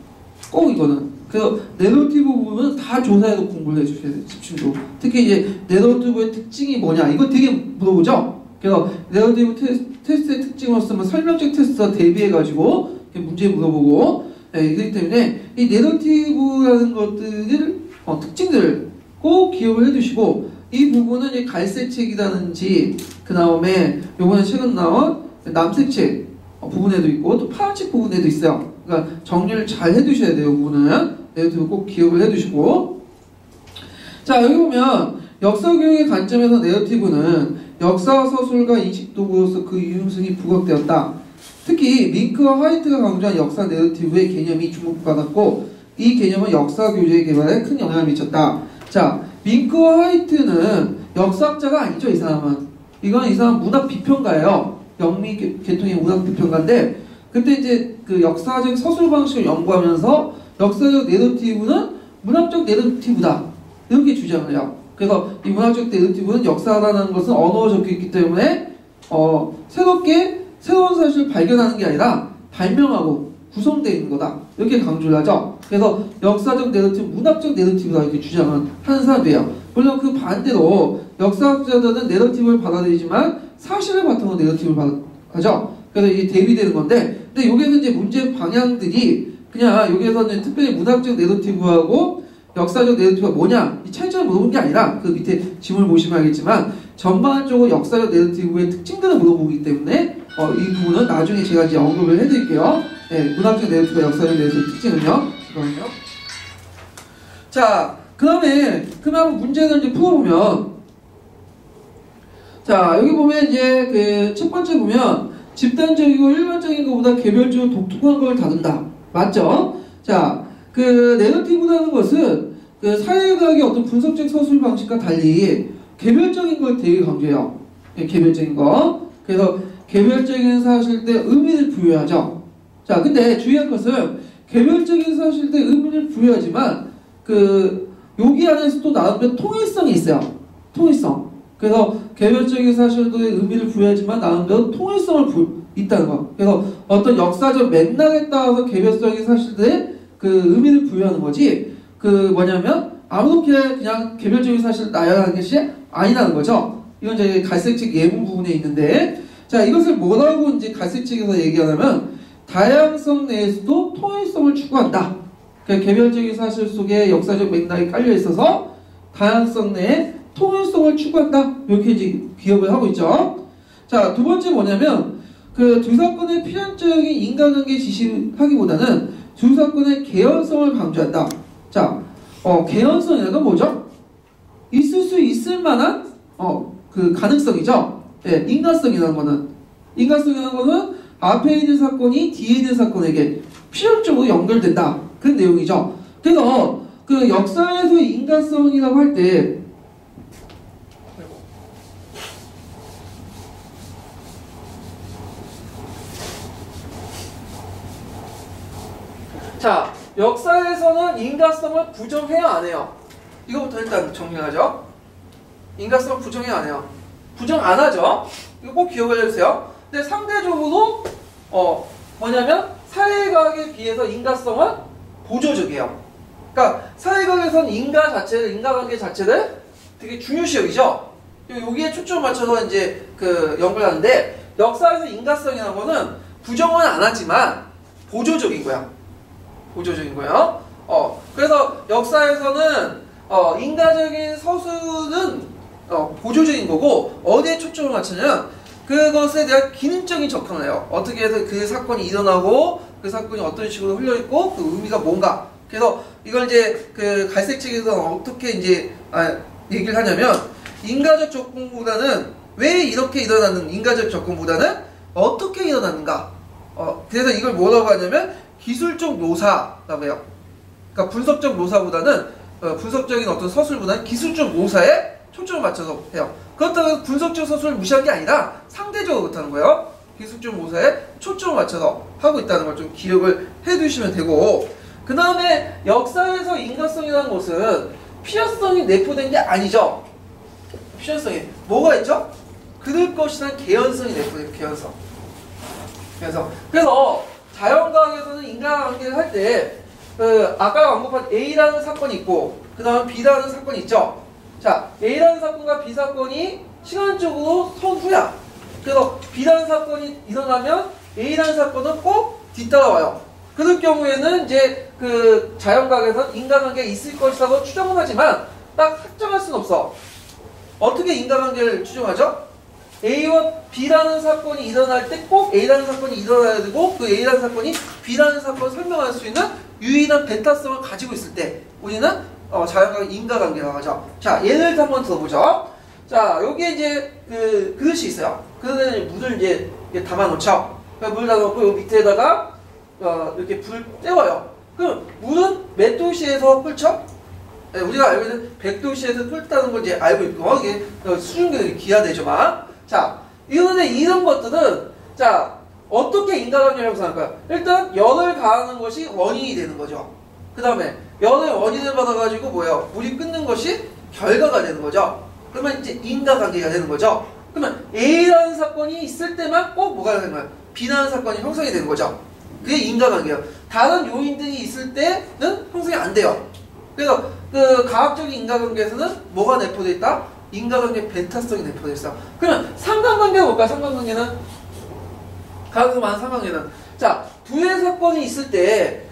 꼭 이거는. 그래서 내러티브 부분은 다 조사해서 공부를 해주셔야 돼요. 집중적으로. 특히 이제 내러티브의 특징이 뭐냐, 이거 되게 물어보죠. 그래서 내러티브 테스트의 특징으로서 설명적 테스트와 대비해가지고 문제 물어보고, 네, 그렇기 때문에 이 내러티브라는 것들을 특징들을 꼭 기억을 해두시고, 이 부분은 이제 갈색책이라든지 그 다음에 요번에 최근 나온 남색책 부분에도 있고 또 파란색 부분에도 있어요. 그러니까 정리를 잘 해두셔야 돼요. 이 부분은 네거티브 꼭 기억을 해두시고. 자, 여기 보면 역사교육의 관점에서 네거티브는 역사 서술과 인식 도구로서 그 유용성이 부각되었다. 특히 밍크와 화이트가 강조한 역사 네거티브의 개념이 주목받았고 이 개념은 역사 교재의 개발에 큰 영향을 미쳤다. 자, 밍크와 화이트는 역사학자가 아니죠. 이 사람은. 이건 이 사람 문학 비평가예요. 영미 계통의 문학 비평가인데 그때 이제 그 역사적 서술 방식을 연구하면서 역사적 네러티브는 문학적 네러티브다. 이렇게 주장을 해요. 그래서 이 문학적 네러티브는 역사라는 것은 언어가 적혀있기 때문에 새롭게 새로운 사실을 발견하는 게 아니라 발명하고 구성되어 있는 거다. 이렇게 강조를 하죠. 그래서 역사적 네러티브, 문학적 네러티브다 이렇게 주장을 하는 사람이에요. 물론 그 반대로 역사학자들은 네러티브를 받아들이지만 사실을 바탕으로 네러티브를 하죠. 그래서 이게 대비되는 건데, 근데 여기서 이제 문제 방향들이 그냥 여기에서는 특별히 문학적 네러티브하고 역사적 네러티브가 뭐냐 이 차이점을 물어본 게 아니라 그 밑에 지문을 보시면 알겠지만 전반적으로 역사적 네러티브의 특징들을 물어보기 때문에 이 부분은 나중에 제가 이제 언급을 해드릴게요. 네, 문학적 네러티브와 역사적 네러티브 특징은요. 그러면요. 자, 그다음에 그러면 문제를 이제 풀어보면, 자 여기 보면 이제 그 첫 번째 보면 집단적이고 일반적인 것보다 개별적으로 독특한 걸 다룬다. 맞죠? 자, 그 네러티브라는 것은 그 사회과학의 어떤 분석적 서술 방식과 달리 개별적인 걸 되게 강조해요. 네, 개별적인 거. 그래서 개별적인 사실에 의미를 부여하죠. 자, 근데 주의할 것은 개별적인 사실에 의미를 부여하지만 그 여기 안에서 또 나름대로 통일성이 있어요. 통일성. 그래서 개별적인 사실도의 의미를 부여하지만 나름대로 통일성을 있다는 거. 그래서 어떤 역사적 맥락에 따라서 개별적인 사실들의 그 의미를 부여하는 거지. 그 뭐냐면 아무렇게 그냥 개별적인 사실을 나열하는 것이 아니라는 거죠. 이건 이제 갈색책 예문 부분에 있는데, 자 이것을 뭐라고 이제 갈색책에서 얘기하냐면 다양성 내에서도 통일성을 추구한다. 그러니까 개별적인 사실 속에 역사적 맥락이 깔려 있어서 다양성 내에 통일성을 추구한다. 이렇게 이제 기억을 하고 있죠. 자, 두 번째 뭐냐면 그 두 사건의 필연적인 인간관계 지시하기보다는 두 사건의 개연성을 강조한다. 자, 개연성이라는 건 뭐죠? 있을 수 있을 만한 그 가능성이죠. 예, 인간성이라는 거는 앞에 있는 사건이 뒤에 있는 사건에게 필연적으로 연결된다. 그런 내용이죠. 그래서 그 역사에서 인간성이라고 할 때 자, 역사에서는 인간성을 부정해요, 안 해요? 이거부터 일단 정리하죠. 인간성을 부정해요, 안 해요? 부정 안 하죠. 이거 꼭 기억을 해주세요. 근데 상대적으로 뭐냐면 사회과학에 비해서 인간성은 보조적이에요. 그러니까 사회과학에서는 인간관계 자체를 되게 중요시 여기죠. 여기에 초점을 맞춰서 이제 그 연구를 하는데, 역사에서 인간성이라는 거는 부정은 안 하지만 보조적인 거야. 보조적인 거예요. 그래서 역사에서는 인간적인 서술은 보조적인 거고, 어디에 초점을 맞추냐면 그것에 대한 기능적인 접근을 해요. 어떻게 해서 그 사건이 일어나고 그 사건이 어떤 식으로 흘러있고 그 의미가 뭔가. 그래서 이걸 이제 그 갈색책에서 어떻게 이제 얘기를 하냐면, 인간적 접근보다는 왜 이렇게 일어나는 인간적 접근보다는 어떻게 일어났는가. 그래서 이걸 뭐라고 하냐면 기술적 묘사라고 해요. 그러니까 분석적 묘사보다는 분석적인 어떤 서술보다는 기술적 묘사에 초점을 맞춰서 해요. 그렇다고 해서 분석적 서술을 무시한 게 아니라 상대적으로 그렇다는 거예요. 기술적 묘사에 초점을 맞춰서 하고 있다는 걸 좀 기억을 해두시면 되고, 그 다음에 역사에서 인간성이라는 것은 필연성이 내포된 게 아니죠. 필연성이 뭐가 있죠? 그럴 것이란 개연성이 내포된 개연성. 그래서 자연과학에서는 인간관계를 할 때 아까 언급한 A라는 사건이 있고 그 다음에 B라는 사건이 있죠. 자, A라는 사건과 B 사건이 시간적으로 선후야. 그래서 B라는 사건이 일어나면 A라는 사건은 꼭 뒤따라와요. 그럴 경우에는 이제 그 자연과학에서는 인간관계가 있을 것이라고 추정은 하지만 딱 확정할 수는 없어. 어떻게 인간관계를 추정하죠? A와 B라는 사건이 일어날 때 꼭 A라는 사건이 일어나야 되고 그 A라는 사건이 B라는 사건을 설명할 수 있는 유일한 벤타성을 가지고 있을 때 우리는 자연과학 인과관계라고 하죠. 자, 예를 한번 들어보죠. 자, 여기에 이제 그 그릇이 있어요. 그릇에 물을 이제 담아 놓죠. 물 담아놓고 요 밑에다가 이렇게 불 때워요. 그럼 물은 몇 도씨에서 끓죠? 네, 우리가 알고 있는 100도씨에서 끓다는 걸 이제 알고 있고 이게 수증기들이 기하되지만 자, 이런 것들은 자 어떻게 인과관계를 형성할까요? 일단 열을 가하는 것이 원인이 되는 거죠. 그 다음에 열의 원인을 받아가지고 뭐예요? 물이 끓는 것이 결과가 되는 거죠. 그러면 이제 인과관계가 되는 거죠. 그러면 A라는 사건이 있을 때만 꼭 뭐가 되는 거예요? B라는 사건이 형성이 되는 거죠. 그게 인과관계예요. 다른 요인들이 있을 때는 형성이 안 돼요. 그래서 그 과학적인 인과관계에서는 뭐가 내포되어 있다? 인과관계 벤타성이 내포되어 있어. 그러면 상관관계가 뭘까? 상관관계는 과학에서 말하는 상관관계는 자 두의 사건이 있을 때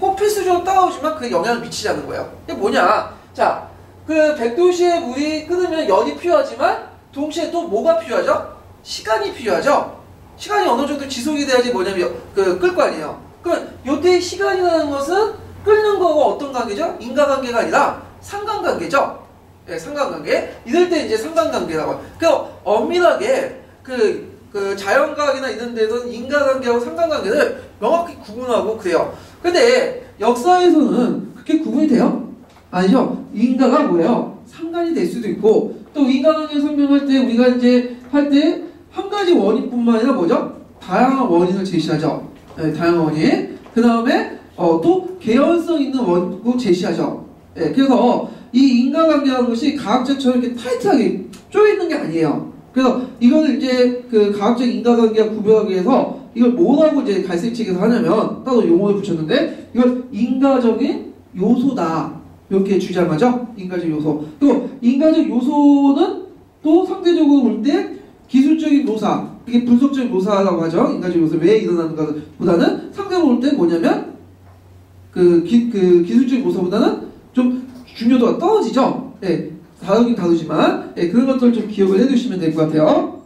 꼭 필수적으로 따라오지만 그게 영향을 미치지 않는 거예요. 이게 뭐냐? 자, 그 100도씨의 물이 끓으면 열이 필요하지만 동시에 또 뭐가 필요하죠? 시간이 필요하죠. 시간이 어느 정도 지속이 돼야지 뭐냐면 끓 거 아니에요. 그럼 요때 시간이라는 것은 끓는 거고 어떤 관계죠? 인과관계가 아니라 상관관계죠. 예, 상관관계. 이럴 때 이제 상관관계라고 해요. 그러니까 엄밀하게 그 자연과학이나 이런 데서는 인과관계하고 상관관계를 명확히 구분하고 그래요. 근데 역사에서는 그렇게 구분이 돼요? 아니죠. 인과가 뭐예요? 상관이 될 수도 있고 또 인과관계 설명할 때 우리가 이제 할 때 한 가지 원인뿐만 아니라 뭐죠? 다양한 원인을 제시하죠. 네, 다양한 원인. 그 다음에 또 개연성 있는 원인도 제시하죠. 네, 그래서 이 인과관계라는 것이 과학자처럼 이렇게 타이트하게 쪼여있는 게 아니에요. 그래서 이거는 이제 그 과학적 인과관계와 구별하기 위해서 이걸 뭐라고 이제 갈색책에서 하냐면 따로 용어를 붙였는데 이걸 인과적인 요소다 이렇게 주장하죠. 인과적 요소. 그리고 인과적 요소는 또 상대적으로 볼 때 기술적인 묘사, 이게 분석적인 묘사라고 하죠. 인과적 요소 왜 일어나는가 보다는 상대적으로 볼 때 뭐냐면 기술적인 묘사보다는 좀 중요도가 떨어지죠. 네, 다르긴 다르지만 네, 그런 것들을 좀 기억을 해두시면 될 것 같아요.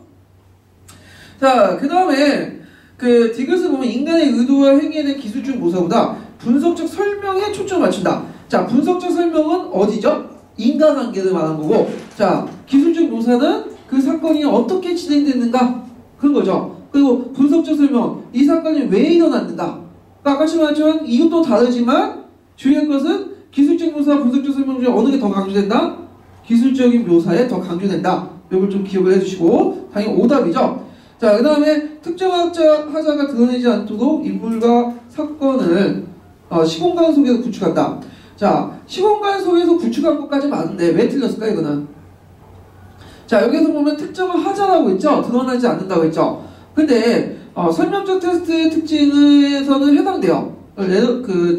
자, 그 다음에 디귿을 보면 인간의 의도와 행위에 대한 기술적 묘사보다 분석적 설명에 초점을 맞춘다. 자, 분석적 설명은 어디죠? 인과관계를 말하는 거고, 자, 기술적 묘사는 그 사건이 어떻게 진행됐는가 그런 거죠. 그리고 분석적 설명, 이 사건이 왜 일어났는가. 아까 말했지만 이것도 다르지만 중요한 것은 기술적 묘사와 분석적 설명 중에 어느 게 더 강조된다? 기술적인 묘사에 더 강조된다. 이걸 좀 기억을 해주시고 당연히 오답이죠. 자, 그 다음에 특정 하자가 드러내지 않도록 인물과 사건을 시공간 속에서 구축한다. 자, 시공간 속에서 구축한 것까지 맞는데 왜 틀렸을까 이거는? 자, 여기서 보면 특정을 하자라고 했죠. 드러나지 않는다고 했죠. 근데 설명적 테스트의 특징에서는 해당돼요.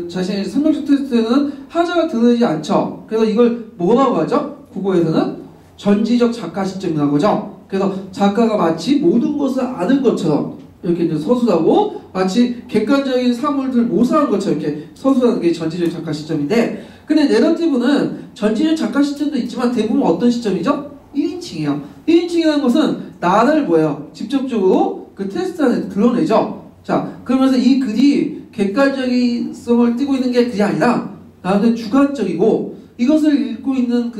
자신의 설명적 테스트에는 하자가 드러나지 않죠. 그래서 이걸 뭐라고 하죠? 국어에서는 전지적 작가 시점이라고 하죠. 그래서 작가가 마치 모든 것을 아는 것처럼 이렇게 이제 서술하고 마치 객관적인 사물들을 모사한 것처럼 이렇게 서술하는 게 전지적 작가 시점인데, 근데 내러티브는 전지적 작가 시점도 있지만 대부분 어떤 시점이죠? 1인칭이에요. 1인칭이라는 것은 나를 뭐예요? 직접적으로 그 테스트 안에 드러내죠. 자, 그러면서 이 글이 객관적성을 띠고 있는 게 그게 아니라 나한테 주관적이고, 이것을 읽고 있는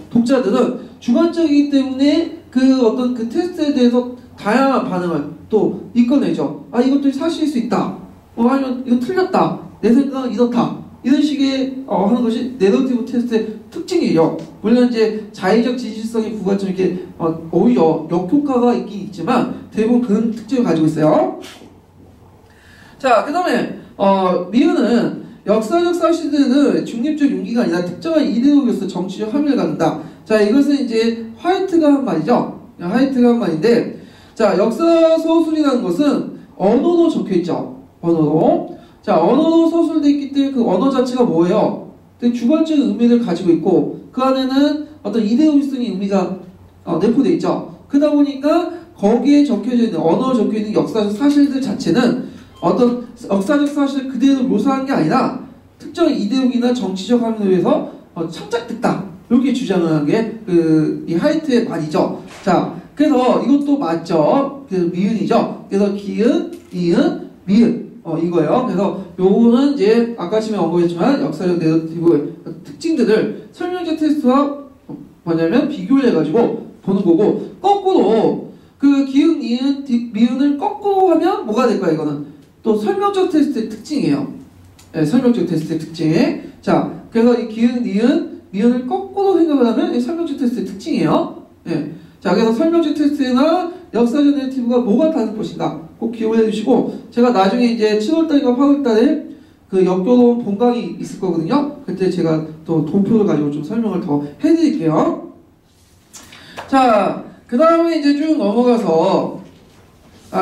독자들은 주관적이기 때문에 어떤 테스트에 대해서 다양한 반응을 또 이끌어내죠. 아, 이것도 사실일 수 있다. 아니면 이거 틀렸다. 내 생각은 이렇다. 이런 식의 하는 것이 내러티브 테스트의 특징이에요. 물론 이제 자의적 진실성의 부가 좀 이렇게 오히려 역효과가 있긴 있지만 대부분 그런 특징을 가지고 있어요. 자, 그 다음에 미은은 역사적 사실들은 중립적 용기가 아니라 특정한 이데올로기로서 정치적 함의를 갖는다. 자, 이것은 이제 화이트가 한 말이죠. 화이트가 한 말인데, 자, 역사 서술이라는 것은 언어로 적혀있죠. 언어로. 자, 언어로 서술되어 있기 때문에 그 언어 자체가 뭐예요? 되게 주관적인 의미를 가지고 있고 그 안에는 어떤 이데올리스트의 의미가 내포되어 있죠. 그러다 보니까 거기에 적혀져 있는 언어로 적혀 있는 역사적 사실들 자체는 어떤 역사적 사실을 그대로 묘사한 게 아니라 특정 이데올로기나 정치적 함의에 의해서 창작됐다. 이렇게 주장하는 게 이 하이트의 말이죠. 자, 그래서 이것도 맞죠. 그래서 미은이죠. 그래서 기은, 이은, 미은. 이거예요. 그래서 요거는 이제 아까 전에 언급했지만 역사적 내러티브의 특징들을 설명제 테스트와 뭐냐면 비교를 해가지고 보는 거고, 거꾸로 그 기은, 이은, 미은을 거꾸로 하면 뭐가 될까요? 이거는 또 설명적 테스트의 특징이에요. 네, 설명적 테스트의 특징. 자, 그래서 이 기은, 이은, 미은을 거꾸로 생각을 하면 이 설명적 테스트의 특징이에요. 네. 자, 그래서 설명적 테스트나 역사적 내러티브가 뭐가 다른 것인가 꼭 기억을 해주시고, 제가 나중에 이제 7월달인가 8월달에 그 역교론 본강이 있을 거거든요. 그때 제가 또 도표를 가지고 좀 설명을 더 해드릴게요. 자, 그 다음에 이제 쭉 넘어가서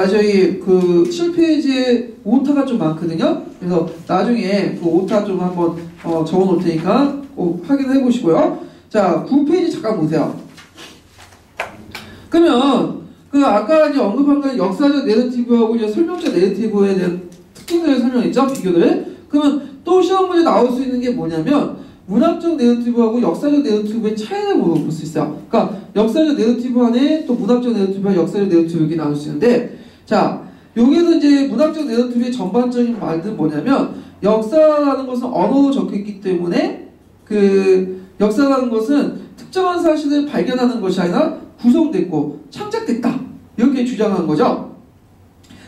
저희 그 7페이지에 오타가 좀 많거든요. 그래서 나중에 그 오타 좀 한번 적어 놓을 테니까 꼭 확인해 보시고요. 자, 9페이지 잠깐 보세요. 그러면 그 아까 이제 언급한 건 역사적 내러티브하고 이제 설명적 내러티브에 대한 특징들을 설명했죠, 비교를. 그러면 또 시험 문제 나올 수 있는 게 뭐냐면 문학적 내러티브하고 역사적 내러티브의 차이를 물어볼 수 있어요. 그러니까 역사적 내러티브 안에 또 문학적 내러티브와 역사적 내러티브 이렇게 나눌 수 있는데, 자, 여기서 이제 문학적 내러티브의 전반적인 말들은 뭐냐면 역사라는 것은 언어로 적혀있기 때문에 그 역사라는 것은 특정한 사실을 발견하는 것이 아니라 구성됐고 창작됐다 이렇게 주장한 거죠.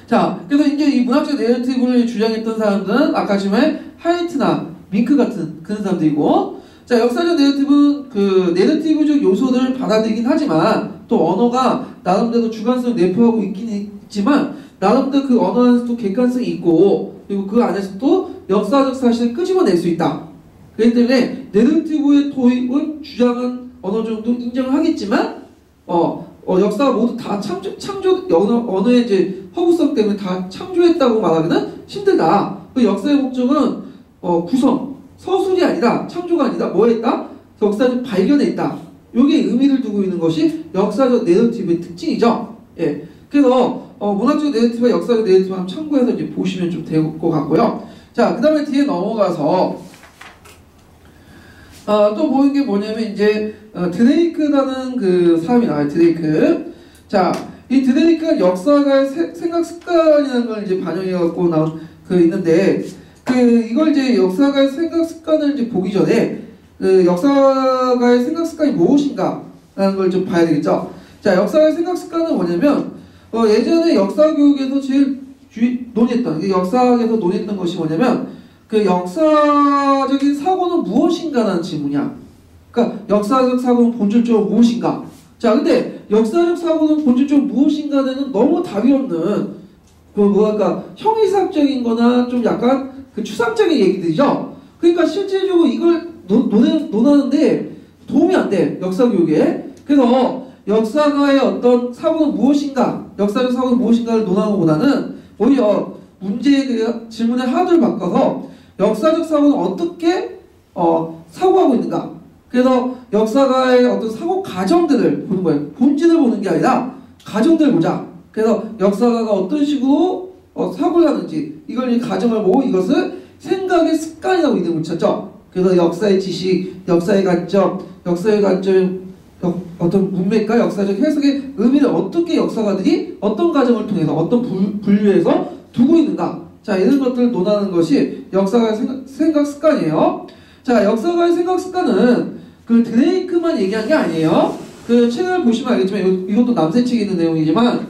자, 그래서 이제 이 문학적 내러티브를 주장했던 사람들은 아까 지금 하이트나 밍크 같은 그런 사람들이고, 자, 역사적 내러티브는 그 내러티브적 요소들을 받아들이긴 하지만 또 언어가 나름대로 주관성을 내포하고 있긴 있지만 나름대로 그 언어 안에서 또 객관성이 있고, 그리고 그 안에서 또 역사적 사실을 끄집어낼 수 있다. 그렇기 때문에 내러티브의 도입은 주장은 어느 정도 인정을 하겠지만 역사가 모두 다 창조 언어의 이제 허구성 때문에 다 창조했다고 말하기는 힘들다. 그 역사의 목적은 구성, 서술이 아니라 창조가 아니라 뭐 했다? 역사를 발견했다. 요게 의미를 두고 있는 것이 역사적 내러티브의 특징이죠. 예. 그래서 문학적 내러티브와 역사적 내러티브 한번 참고해서 이제 보시면 좀 될 것 같고요. 자, 그 다음에 뒤에 넘어가서 또 보는 게 뭐냐면 이제 드레이크라는 그 사람이 나와요. 드레이크. 자, 이 드레이크가 역사가의 생각 습관이라는 걸 이제 반영해 갖고 나온 그 있는데, 이걸 이제 역사가의 생각 습관을 이제 보기 전에 그 역사가의 생각 습관이 무엇인가라는 걸 좀 봐야 되겠죠. 자, 역사가의 생각 습관은 뭐냐면 예전에 역사 교육에서 제일 논했던, 역사학에서 논했던 것이 뭐냐면 그 역사적인 사고는 무엇인가라는 질문이야. 그러니까 역사적 사고는 본질적으로 무엇인가. 자, 근데 역사적 사고는 본질적으로 무엇인가는 너무 답이 없는 뭐랄까 형이삭적인 거나 좀 약간 그 추상적인 얘기들이죠. 그러니까 실질적으로 이걸 논하는데 도움이 안 돼, 역사 교육에. 그래서 역사가의 어떤 사고는 무엇인가, 역사적 사고는 무엇인가를 논하는 것보다는 오히려 문제의 그 질문의 하나를 바꿔서 역사적 사고는 어떻게 사고하고 있는가. 그래서 역사가의 어떤 사고 과정들을 보는 거예요. 본질을 보는 게 아니라 과정들을 보자. 그래서 역사가가 어떤 식으로 사고를 하는지 이걸 이 과정을 보고 이것을 생각의 습관이라고 이름을 붙였죠. 그래서 역사의 지식, 역사의 관점, 어떤 문맥과 역사적 해석의 의미를 어떻게 역사가들이 어떤 과정을 통해서 어떤 분류해서 두고 있는가. 자, 이런 것들을 논하는 것이 역사가의 생각 습관이에요. 자, 역사가의 생각 습관은 그 드레이크만 얘기한 게 아니에요. 그 책을 보시면 알겠지만 이것도 남새 책에 있는 내용이지만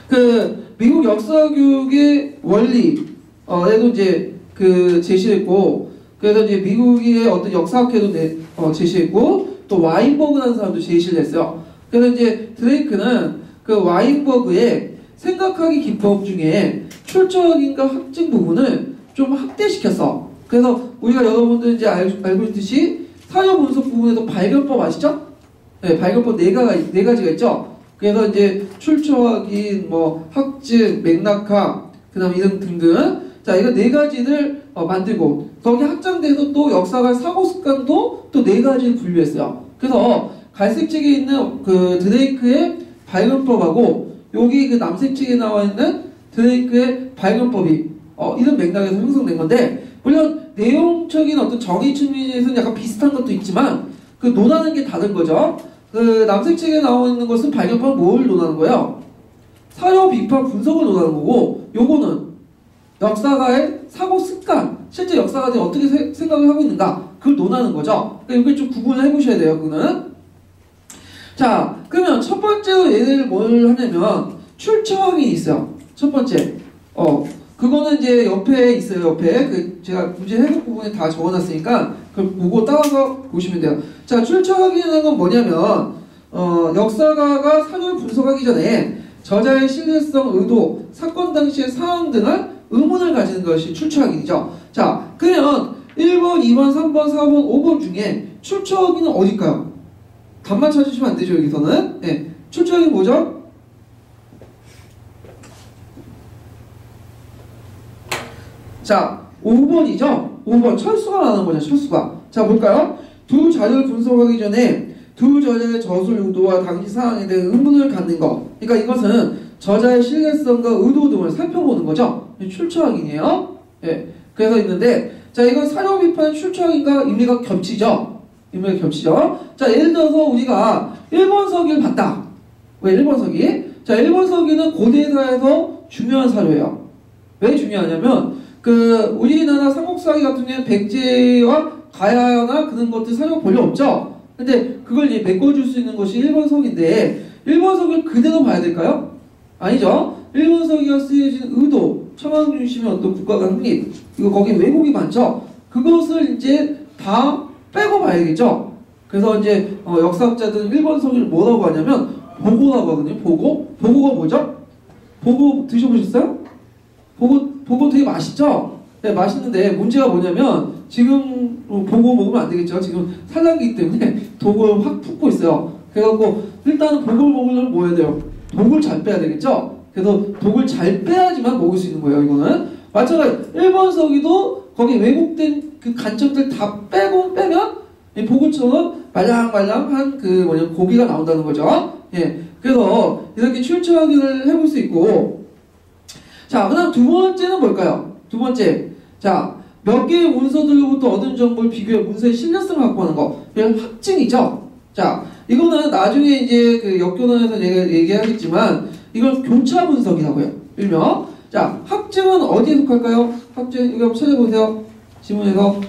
그 미국 역사교육의 원리에도 이제 그 제시했고, 그래서 이제 미국의 어떤 역사학회도 제시했고, 또 와인버그라는 사람도 제시를 했어요. 그래서 이제 드레이크는 그 와인버그의 생각하기 기법 중에 출처학인가 학증 부분을 좀 확대시켰어. 그래서 우리가 여러분들 이제 알고 있듯이 사여 분석 부분에서 발견법 아시죠? 네, 발견법 네 가지가 있죠. 그래서 이제 출처학인, 학증, 맥락학, 그다음 이런 등등. 자, 이거 네 가지를 만들고 거기 확장돼서 또 역사가 사고 습관도 또 네 가지를 분류했어요. 그래서 갈색 책에 있는 그 드레이크의 발견법하고 여기 그 남색 책에 나와 있는 드레이크의 발견법이 이런 맥락에서 형성된 건데, 물론 내용적인 어떤 정의 측면에서는 약간 비슷한 것도 있지만 그 논하는 게 다른 거죠. 그 남색책에 나와 있는 것은 발견판 뭘 논하는 거예요? 사료 비판 분석을 논하는 거고, 요거는 역사가의 사고 습관, 실제 역사가들이 어떻게 생각을 하고 있는가, 그걸 논하는 거죠. 그러니까 이걸 좀 구분을 해보셔야 돼요, 그거는. 자, 그러면 첫 번째로 얘를 뭘 하냐면 출처 확인이 있어요. 첫 번째. 그거는 이제 옆에 있어요. 옆에 그 제가 문제 해석 부분에 다 적어놨으니까 그걸 보고 따라서 보시면 돼요. 자, 출처 확인이라는 건 뭐냐면 역사가가 사료를 분석하기 전에 저자의 신뢰성, 의도, 사건 당시의 상황 등을 의문을 가지는 것이 출처 확인이죠. 자, 그러면 1번, 2번, 3번, 4번, 5번 중에 출처 확인은 어딜까요? 답만 찾으시면 안 되죠, 여기서는. 네. 출처 확인 뭐죠? 자, 5번이죠? 5번. 철수가 나오는 거죠, 철수가. 자, 볼까요? 두 자료를 분석하기 전에 두 저자의 저술 의도와 당시 상황에 대해 의문을 갖는 것. 그러니까 이것은 저자의 신뢰성과 의도 등을 살펴보는 거죠. 출처 확인이에요. 예. 그래서 있는데, 자, 이건 사료 비판 출처 확인과 의미가 겹치죠. 의미가 겹치죠. 자, 예를 들어서 우리가 1번 서기를 봤다. 왜 1번 서기? 자, 1번 서기는 고대사에서 중요한 사료예요. 왜 중요하냐면, 우리나라 삼국사기 같은 경우는 백제와 가야나 그런 것들 사료가 별로 없죠? 근데 그걸 이제 메꿔줄 수 있는 것이 1번 서기인데, 1번 서기를 그대로 봐야 될까요? 아니죠? 1번 서기가 쓰여진 의도, 청왕 중심의 어떤 국가가 확립, 이거 거기 왜곡이 많죠? 그것을 이제 다 빼고 봐야겠죠? 그래서 이제 역사학자들은 1번 서기를 뭐라고 하냐면 보고라고 하거든요. 보고? 보고가 뭐죠? 보고 드셔보셨어요? 보고 되게 맛있죠? 네, 맛있는데 문제가 뭐냐면 지금 보고 먹으면 안 되겠죠? 지금 산란기이기 때문에 독을 확 붓고 있어요. 그래갖고 일단은 보고를 먹으려면 뭐 해야 돼요? 독을 잘 빼야 되겠죠? 그래서 독을 잘 빼야지만 먹을 수 있는 거예요, 이거는. 마찬가지 1번 서기도 거기 왜곡된 그 간첩들 다 빼면 보고처럼 말랑말랑한 고기가 나온다는 거죠. 예. 그래서 이렇게 출처 확인을 해볼 수 있고, 자, 그 다음 두 번째는 뭘까요? 두 번째. 자, 몇 개의 문서들로부터 얻은 정보를 비교해 문서의 신뢰성을 확보하는 거. 이건 확증이죠. 자, 이거는 나중에 이제 그 역교론에서 얘기하겠지만, 이걸 교차 분석이라고요. 일명. 자, 확증은 어디에 속할까요? 확증, 이거 한번 찾아보세요. 지문에서.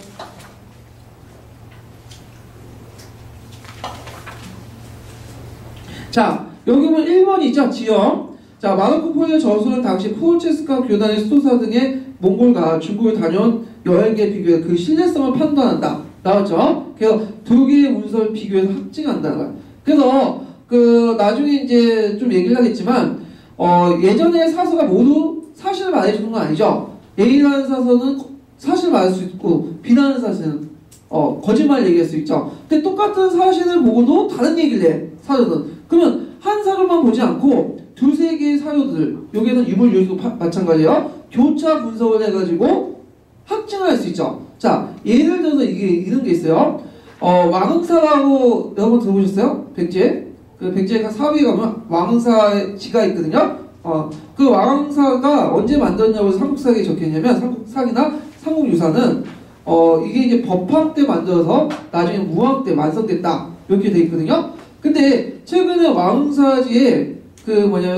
자, 여기 보면 1번이죠. 지형. 자, 마르코 폴로의 저술은 당시 포르체스카 교단의 수도사 등의 몽골과 중국을 다녀온 여행기에 비교해 그 신뢰성을 판단한다. 나왔죠? 그래서 두 개의 문서를 비교해서 확증한다는 거야. 그래서 나중에 이제 좀 얘기를 하겠지만, 예전에 사서가 모두 사실을 말해주는 건 아니죠. A라는 사서는 사실을 말할 수 있고, B라는 사실은 거짓말 얘기할 수 있죠. 근데 똑같은 사실을 보고도 다른 얘기를 해, 사료는. 그러면 한 사료만 보지 않고 두세 개의 사료들, 여기에는 유물 요소도 마찬가지예요. 교차 분석을 해가지고 확증을 할 수 있죠. 자, 예를 들어서 이런 게 있어요. 왕흥사라고 여러분 들어보셨어요? 백제? 그 백제 사위에 가면 왕흥사의 지가 있거든요. 그 왕흥사가 언제 만들었냐고 삼국사기에 적혀있냐면, 삼국사기나 삼국유사는 이게 이제 법황 때 만들어서 나중에 무왕 때 완성됐다, 이렇게 돼 있거든요. 근데 최근에 왕흥사지에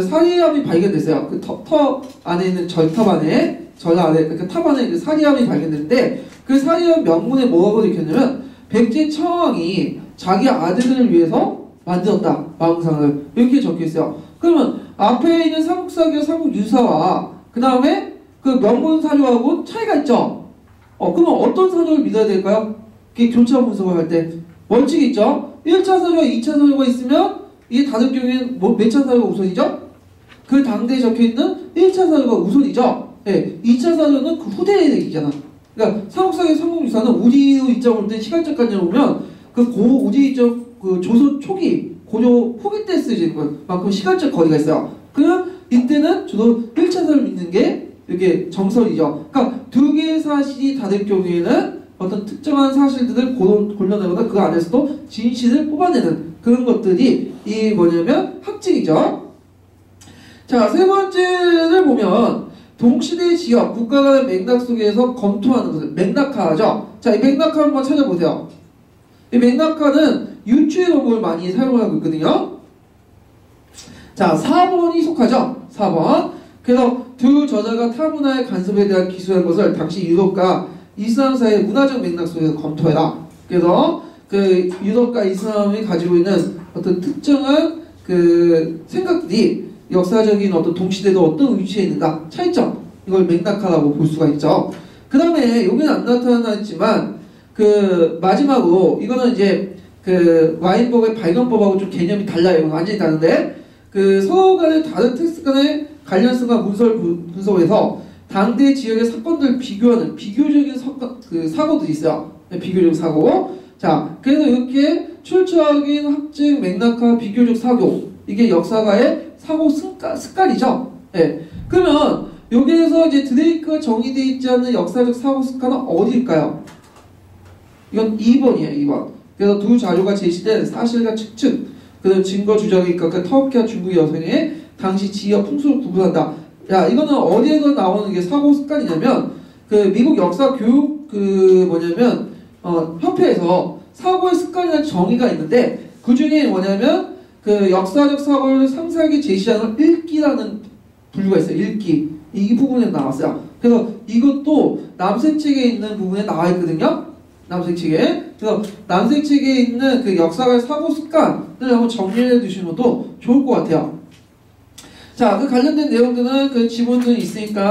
사리암이 발견됐어요. 그 터 안에 있는 절탑 안에, 그 탑 안에 그 사리암이 발견됐는데, 그 사리암 명문에 뭐라고 적혔냐면, 백제 청왕이 자기 아들을 위해서 만들었다, 왕흥상을. 이렇게 적혀있어요. 그러면 앞에 있는 삼국사기와 삼국유사와 그 다음에 그 명문 사료하고 차이가 있죠. 그러면 어떤 사료를 믿어야 될까요? 그게 교차 분석을 할 때 원칙이 있죠. 1차 사료와 2차 사료가 있으면 이게 다른 경우에는 몇 차 사료가 우선이죠? 그 당대에 적혀있는 1차 사료가 우선이죠. 네, 2차 사료는 그 후대의 얘기잖아. 그러니까 삼국사기 삼국유사는 우리로 입장을 볼 때 시간적 관념을 보면 우리적 조선 초기, 고려 후기 때 쓰여지는 것만큼 시간적 거리가 있어요. 그러면 이때는 저도 1차 사료를 믿는 게 이게 정설이죠. 그러니까 두 개의 사실이 다를 경우에는 어떤 특정한 사실들을 골라내거나 그 안에서도 진실을 뽑아내는 그런 것들이 확증이죠. 자, 세 번째를 보면 동시대 지역, 국가 간의 맥락 속에서 검토하는 것을 맥락화하죠. 자, 이 맥락화 한번 찾아보세요. 이 맥락화는 유추의 방법을 많이 사용을 하고 있거든요. 자, 4번이 속하죠. 4번. 그래서 두 저자가 타 문화의 간섭에 대한 기술한 것을 당시 유럽과 이슬람 사이의 문화적 맥락 속에서 검토해라. 그래서 그 유럽과 이슬람이 가지고 있는 어떤 특정한 그 생각들이 역사적인 어떤 동시대도 어떤 위치에 있는가, 차이점, 이걸 맥락화라고 볼 수가 있죠. 그 다음에 여기는 안 나타나있지만 그 마지막으로 이거는 이제 그 와인법의 발견법하고 좀 개념이 달라요. 이건 완전히 다른데 그 서로 간의 다른 텍스트 간의 관련성과 문서를 분석해서 당대 지역의 사건들을 비교하는 비교적인 사고들이 있어요. 비교적 사고. 자, 그래서 이렇게 출처적인 학적 맥락화 비교적 사고, 이게 역사가의 사고 습관이죠. 예. 그러면 여기에서 이제 드레이크가 정의되어 있지 않는 역사적 사고 습관은 어디일까요? 이건 2번이에요. 2번. 그래서 두 자료가 제시된 사실과 측측, 그 증거 주장에 있고 터키와 중국 여성의 당시 지역 풍수를 구분한다. 야, 이거는 어디에서 나오는 게 사고 습관이냐면 그 미국 역사 교육 그 뭐냐면 협회에서 사고의 습관이라는 정의가 있는데 그 중에 뭐냐면 그 역사적 사고를 상세하게 제시하는 읽기라는 분류가 있어요. 읽기. 이 부분에 나왔어요. 그래서 이것도 남색 책에 있는 부분에 나와 있거든요. 남색 책에. 그래서 남색 책에 있는 그 역사의 사고 습관을 한번 정리해 두시는 것도 좋을 것 같아요. 자, 그 관련된 내용들은 그 지문들이 있으니까